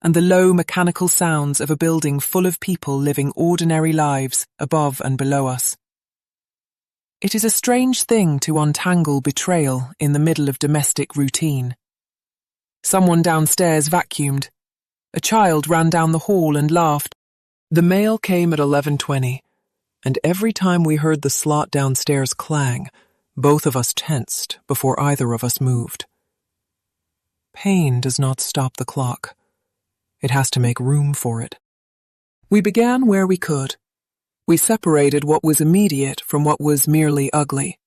and the low mechanical sounds of a building full of people living ordinary lives above and below us. It is a strange thing to untangle betrayal in the middle of domestic routine. Someone downstairs vacuumed. A child ran down the hall and laughed. The mail came at 11:20, and every time we heard the slot downstairs clang, both of us tensed before either of us moved. Pain does not stop the clock. It has to make room for it. We began where we could. We separated what was immediate from what was merely ugly.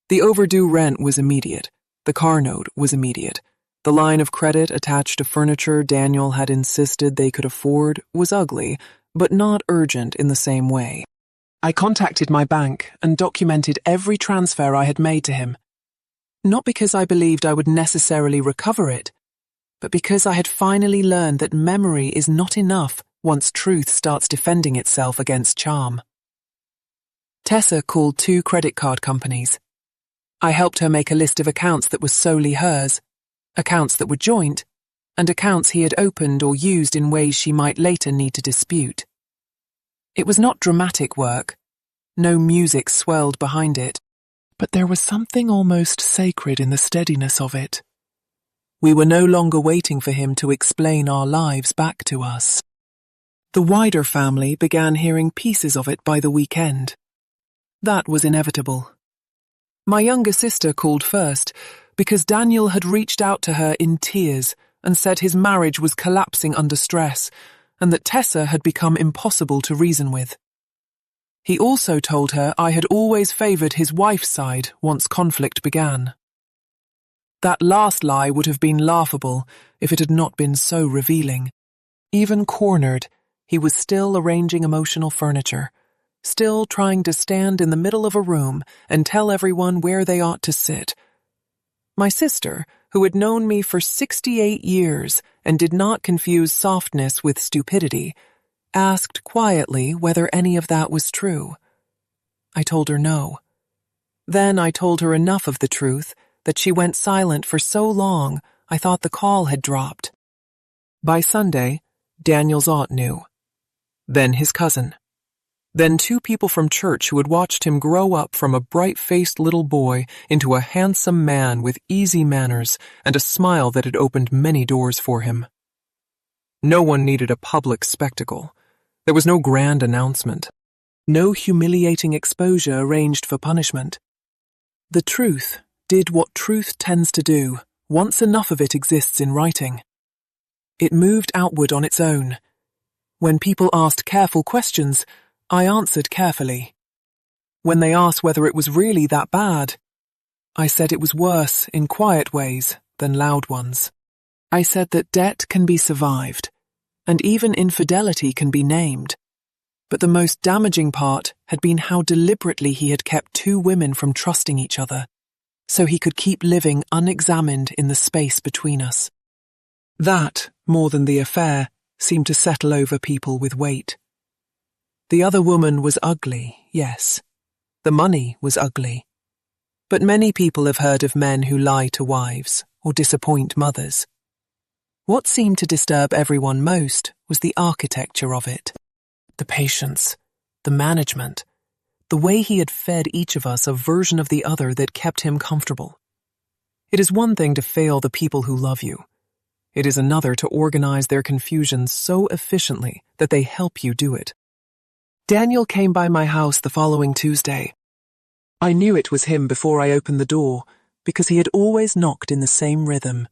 The overdue rent was immediate. The car note was immediate. The line of credit attached to furniture Daniel had insisted they could afford was ugly, but not urgent in the same way. I contacted my bank and documented every transfer I had made to him. Not because I believed I would necessarily recover it, but because I had finally learned that memory is not enough once truth starts defending itself against charm. Tessa called 2 credit card companies. I helped her make a list of accounts that were solely hers, accounts that were joint, and accounts he had opened or used in ways she might later need to dispute. It was not dramatic work. No music swelled behind it, but there was something almost sacred in the steadiness of it. We were no longer waiting for him to explain our lives back to us. The wider family began hearing pieces of it by the weekend. That was inevitable. My younger sister called first because Daniel had reached out to her in tears and said his marriage was collapsing under stress and that Tessa had become impossible to reason with. He also told her I had always favoured his wife's side once conflict began. That last lie would have been laughable if it had not been so revealing. Even cornered, he was still arranging emotional furniture, still trying to stand in the middle of a room and tell everyone where they ought to sit. My sister, who had known me for 68 years and did not confuse softness with stupidity, asked quietly whether any of that was true. I told her no. Then I told her enough of the truth that she went silent for so long I thought the call had dropped. By Sunday, Daniel's aunt knew. Then his cousin. Then 2 people from church who had watched him grow up from a bright-faced little boy into a handsome man with easy manners and a smile that had opened many doors for him. No one needed a public spectacle. There was no grand announcement. No humiliating exposure arranged for punishment. The truth did what truth tends to do once enough of it exists in writing. It moved outward on its own. When people asked careful questions, I answered carefully. When they asked whether it was really that bad, I said it was worse in quiet ways than loud ones. I said that debt can be survived, and even infidelity can be named. But the most damaging part had been how deliberately he had kept two women from trusting each other, so he could keep living unexamined in the space between us. That, more than the affair, seemed to settle over people with weight. The other woman was ugly, yes. The money was ugly. But many people have heard of men who lie to wives or disappoint mothers. What seemed to disturb everyone most was the architecture of it. The patience, the management, the way he had fed each of us a version of the other that kept him comfortable. It is one thing to fail the people who love you. It is another to organize their confusion so efficiently that they help you do it. Daniel came by my house the following Tuesday. I knew it was him before I opened the door because he had always knocked in the same rhythm.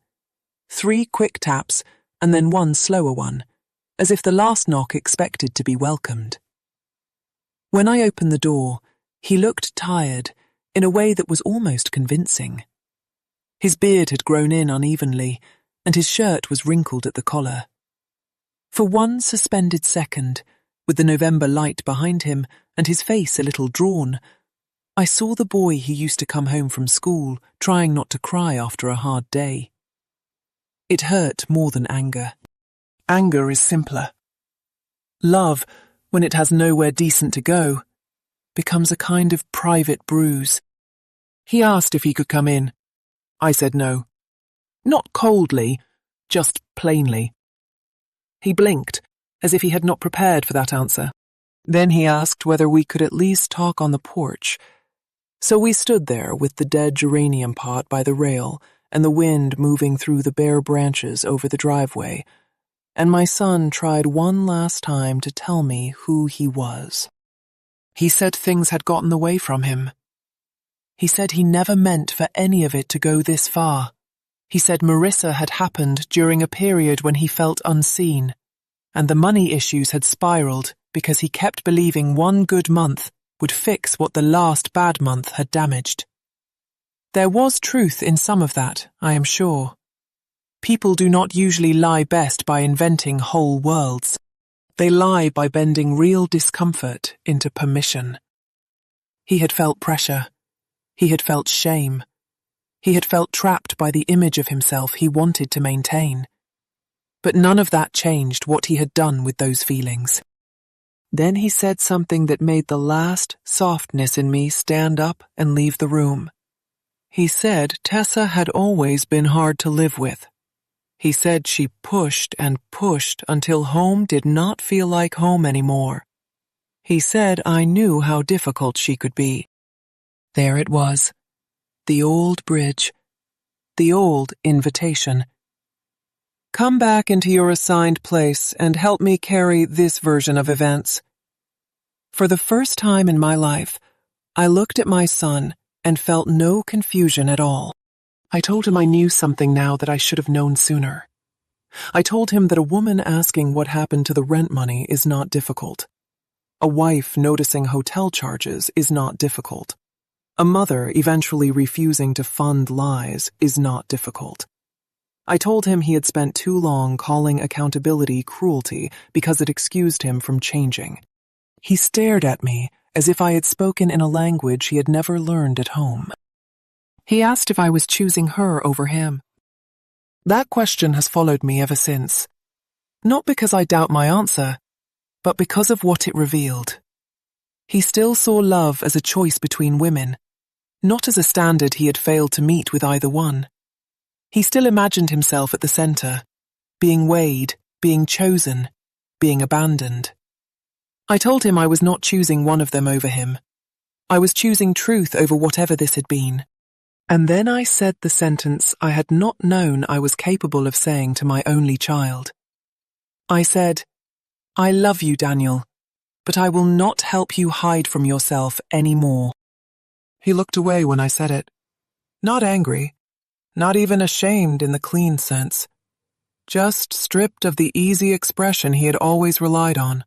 3 quick taps and then 1 slower one, as if the last knock expected to be welcomed. When I opened the door, he looked tired in a way that was almost convincing. His beard had grown in unevenly, and his shirt was wrinkled at the collar. For one suspended second, with the November light behind him and his face a little drawn, I saw the boy who used to come home from school trying not to cry after a hard day. It hurt more than anger. Anger is simpler. Love, when it has nowhere decent to go, becomes a kind of private bruise. He asked if he could come in. I said no. Not coldly, just plainly. He blinked, as if he had not prepared for that answer. Then he asked whether we could at least talk on the porch. So we stood there with the dead geranium pot by the rail and the wind moving through the bare branches over the driveway, and my son tried one last time to tell me who he was. He said things had gotten away from him. He said he never meant for any of it to go this far. He said Marissa had happened during a period when he felt unseen, and the money issues had spiraled because he kept believing one good month would fix what the last bad month had damaged. There was truth in some of that, I am sure. People do not usually lie best by inventing whole worlds. They lie by bending real discomfort into permission. He had felt pressure. He had felt shame. He had felt trapped by the image of himself he wanted to maintain. But none of that changed what he had done with those feelings. Then he said something that made the last softness in me stand up and leave the room. He said Tessa had always been hard to live with. He said she pushed and pushed until home did not feel like home anymore. He said I knew how difficult she could be. There it was. The old bridge. The old invitation. Come back into your assigned place and help me carry this version of events. For the first time in my life, I looked at my son and felt no confusion at all. I told him I knew something now that I should have known sooner. I told him that a woman asking what happened to the rent money is not difficult. A wife noticing hotel charges is not difficult. A mother eventually refusing to fund lies is not difficult. I told him he had spent too long calling accountability cruelty because it excused him from changing. He stared at me as if I had spoken in a language he had never learned at home. He asked if I was choosing her over him. That question has followed me ever since. Not because I doubt my answer, but because of what it revealed. He still saw love as a choice between women, not as a standard he had failed to meet with either one. He still imagined himself at the center, being weighed, being chosen, being abandoned. I told him I was not choosing one of them over him. I was choosing truth over whatever this had been. And then I said the sentence I had not known I was capable of saying to my only child. I said, I love you, Daniel, but I will not help you hide from yourself anymore. He looked away when I said it. Not angry. Not even ashamed in the clean sense. just stripped of the easy expression he had always relied on.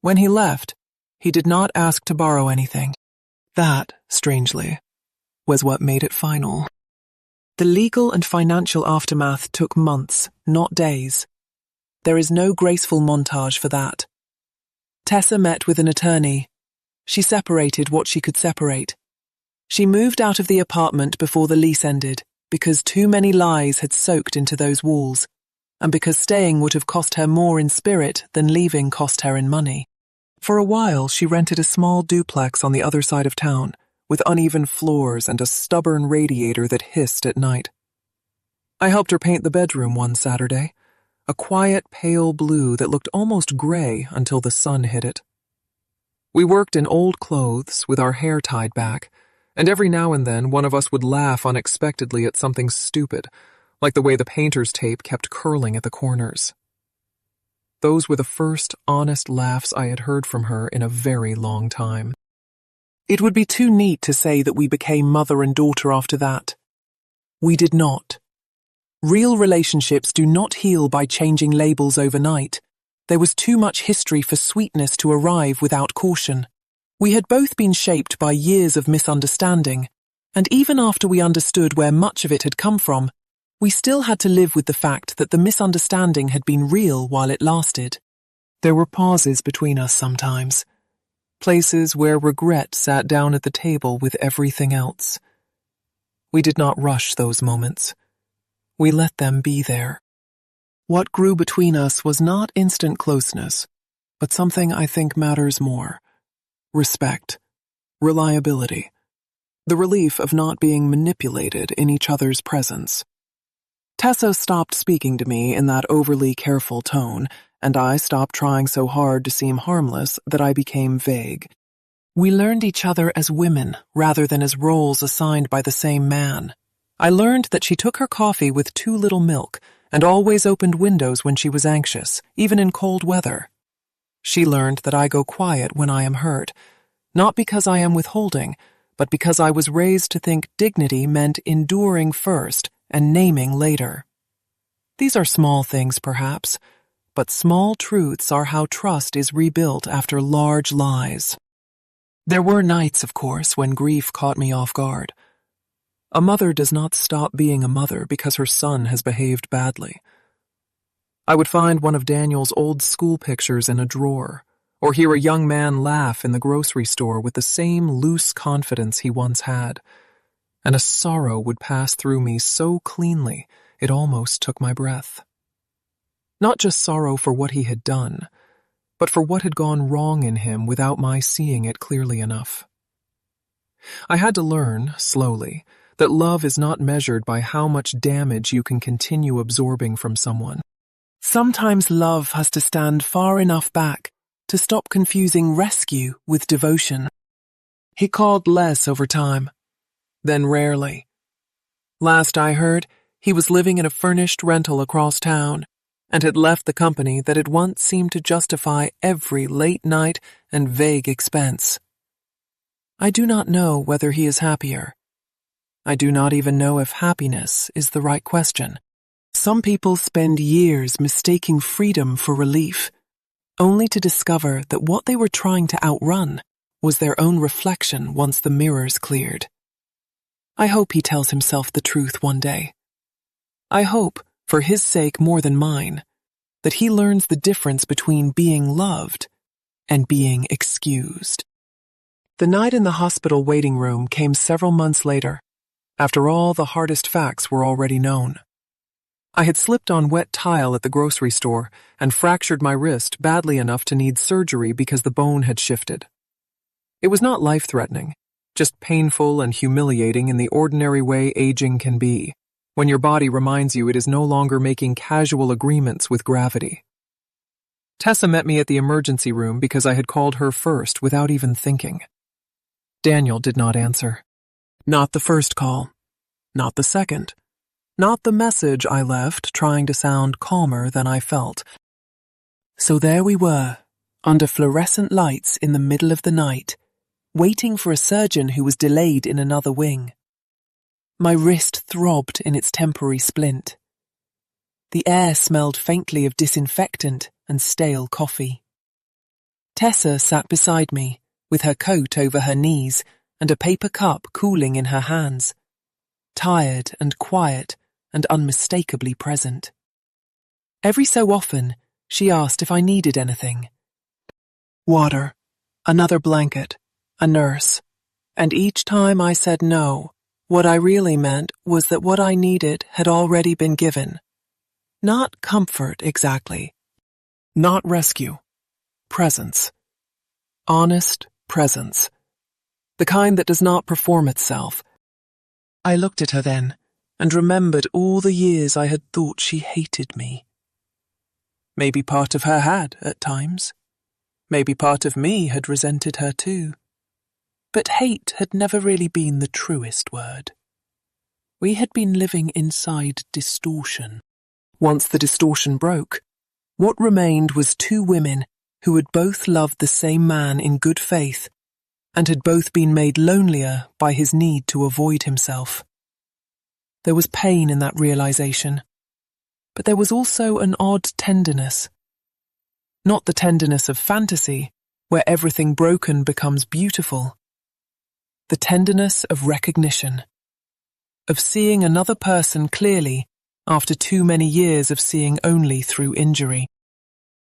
When he left, he did not ask to borrow anything. That, strangely, was what made it final. The legal and financial aftermath took months, not days. There is no graceful montage for that. Tessa met with an attorney. She separated what she could separate. She moved out of the apartment before the lease ended because too many lies had soaked into those walls, and because staying would have cost her more in spirit than leaving cost her in money. For a while, she rented a small duplex on the other side of town, with uneven floors and a stubborn radiator that hissed at night. I helped her paint the bedroom one Saturday, a quiet pale blue that looked almost gray until the sun hit it. We worked in old clothes with our hair tied back, and every now and then one of us would laugh unexpectedly at something stupid, like the way the painter's tape kept curling at the corners. Those were the first honest laughs I had heard from her in a very long time. It would be too neat to say that we became mother and daughter after that. We did not. Real relationships do not heal by changing labels overnight. There was too much history for sweetness to arrive without caution. We had both been shaped by years of misunderstanding, and even after we understood where much of it had come from, we still had to live with the fact that the misunderstanding had been real while it lasted. There were pauses between us sometimes, places where regret sat down at the table with everything else. We did not rush those moments. We let them be there. What grew between us was not instant closeness, but something I think matters more. Respect, reliability, the relief of not being manipulated in each other's presence. Tessa stopped speaking to me in that overly careful tone, and I stopped trying so hard to seem harmless that I became vague. We learned each other as women rather than as roles assigned by the same man. I learned that she took her coffee with too little milk and always opened windows when she was anxious, even in cold weather. She learned that I go quiet when I am hurt, not because I am withholding, but because I was raised to think dignity meant enduring first and naming later. These are small things, perhaps, but small truths are how trust is rebuilt after large lies. There were nights, of course, when grief caught me off guard. A mother does not stop being a mother because her son has behaved badly. I would find one of Daniel's old school pictures in a drawer, or hear a young man laugh in the grocery store with the same loose confidence he once had, and a sorrow would pass through me so cleanly it almost took my breath. Not just sorrow for what he had done, but for what had gone wrong in him without my seeing it clearly enough. I had to learn, slowly, that love is not measured by how much damage you can continue absorbing from someone. Sometimes love has to stand far enough back to stop confusing rescue with devotion. He called less over time, then rarely. Last I heard, he was living in a furnished rental across town and had left the company that had once seemed to justify every late night and vague expense. I do not know whether he is happier. I do not even know if happiness is the right question. Some people spend years mistaking freedom for relief, only to discover that what they were trying to outrun was their own reflection once the mirrors cleared. I hope he tells himself the truth one day. I hope, for his sake more than mine, that he learns the difference between being loved and being excused. The night in the hospital waiting room came several months later, after all the hardest facts were already known. I had slipped on wet tile at the grocery store and fractured my wrist badly enough to need surgery because the bone had shifted. It was not life-threatening, just painful and humiliating in the ordinary way aging can be, when your body reminds you it is no longer making casual agreements with gravity. Tessa met me at the emergency room because I had called her first without even thinking. Daniel did not answer. Not the first call. Not the second. Not the message I left trying to sound calmer than I felt. So there we were, under fluorescent lights in the middle of the night, waiting for a surgeon who was delayed in another wing. My wrist throbbed in its temporary splint. The air smelled faintly of disinfectant and stale coffee. Tessa sat beside me, with her coat over her knees and a paper cup cooling in her hands, tired and quiet and unmistakably present. Every so often, she asked if I needed anything. Water, another blanket, a nurse, and each time I said no, what I really meant was that what I needed had already been given. Not comfort exactly, not rescue, presence. Honest presence. The kind that does not perform itself. I looked at her then, and remembered all the years I had thought she hated me. Maybe part of her had, at times. Maybe part of me had resented her too. But hate had never really been the truest word. We had been living inside distortion. Once the distortion broke, what remained was two women who had both loved the same man in good faith and had both been made lonelier by his need to avoid himself. There was pain in that realization, but there was also an odd tenderness. Not the tenderness of fantasy, where everything broken becomes beautiful. The tenderness of recognition, of seeing another person clearly after too many years of seeing only through injury.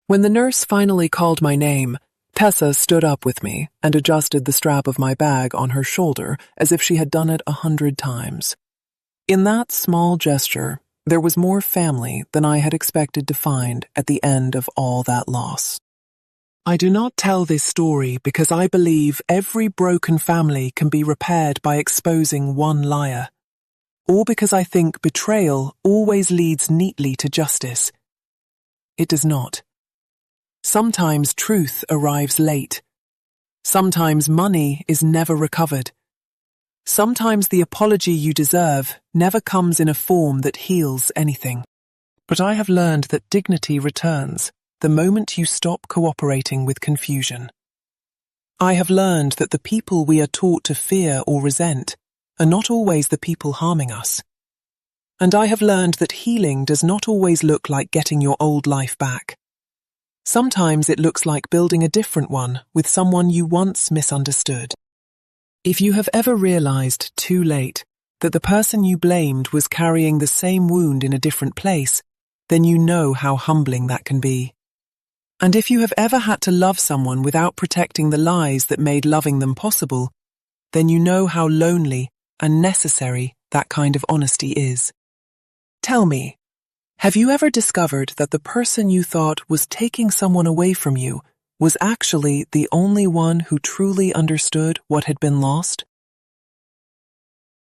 When the nurse finally called my name, Tessa stood up with me and adjusted the strap of my bag on her shoulder as if she had done it 100 times. In that small gesture, there was more family than I had expected to find at the end of all that loss. I do not tell this story because I believe every broken family can be repaired by exposing one liar, or because I think betrayal always leads neatly to justice. It does not. Sometimes truth arrives late. Sometimes money is never recovered. Sometimes the apology you deserve never comes in a form that heals anything. But I have learned that dignity returns the moment you stop cooperating with confusion. I have learned that the people we are taught to fear or resent are not always the people harming us. And I have learned that healing does not always look like getting your old life back. Sometimes it looks like building a different one with someone you once misunderstood. If you have ever realized too late that the person you blamed was carrying the same wound in a different place, then you know how humbling that can be. And if you have ever had to love someone without protecting the lies that made loving them possible, then you know how lonely and necessary that kind of honesty is. Tell me, have you ever discovered that the person you thought was taking someone away from you was actually the only one who truly understood what had been lost?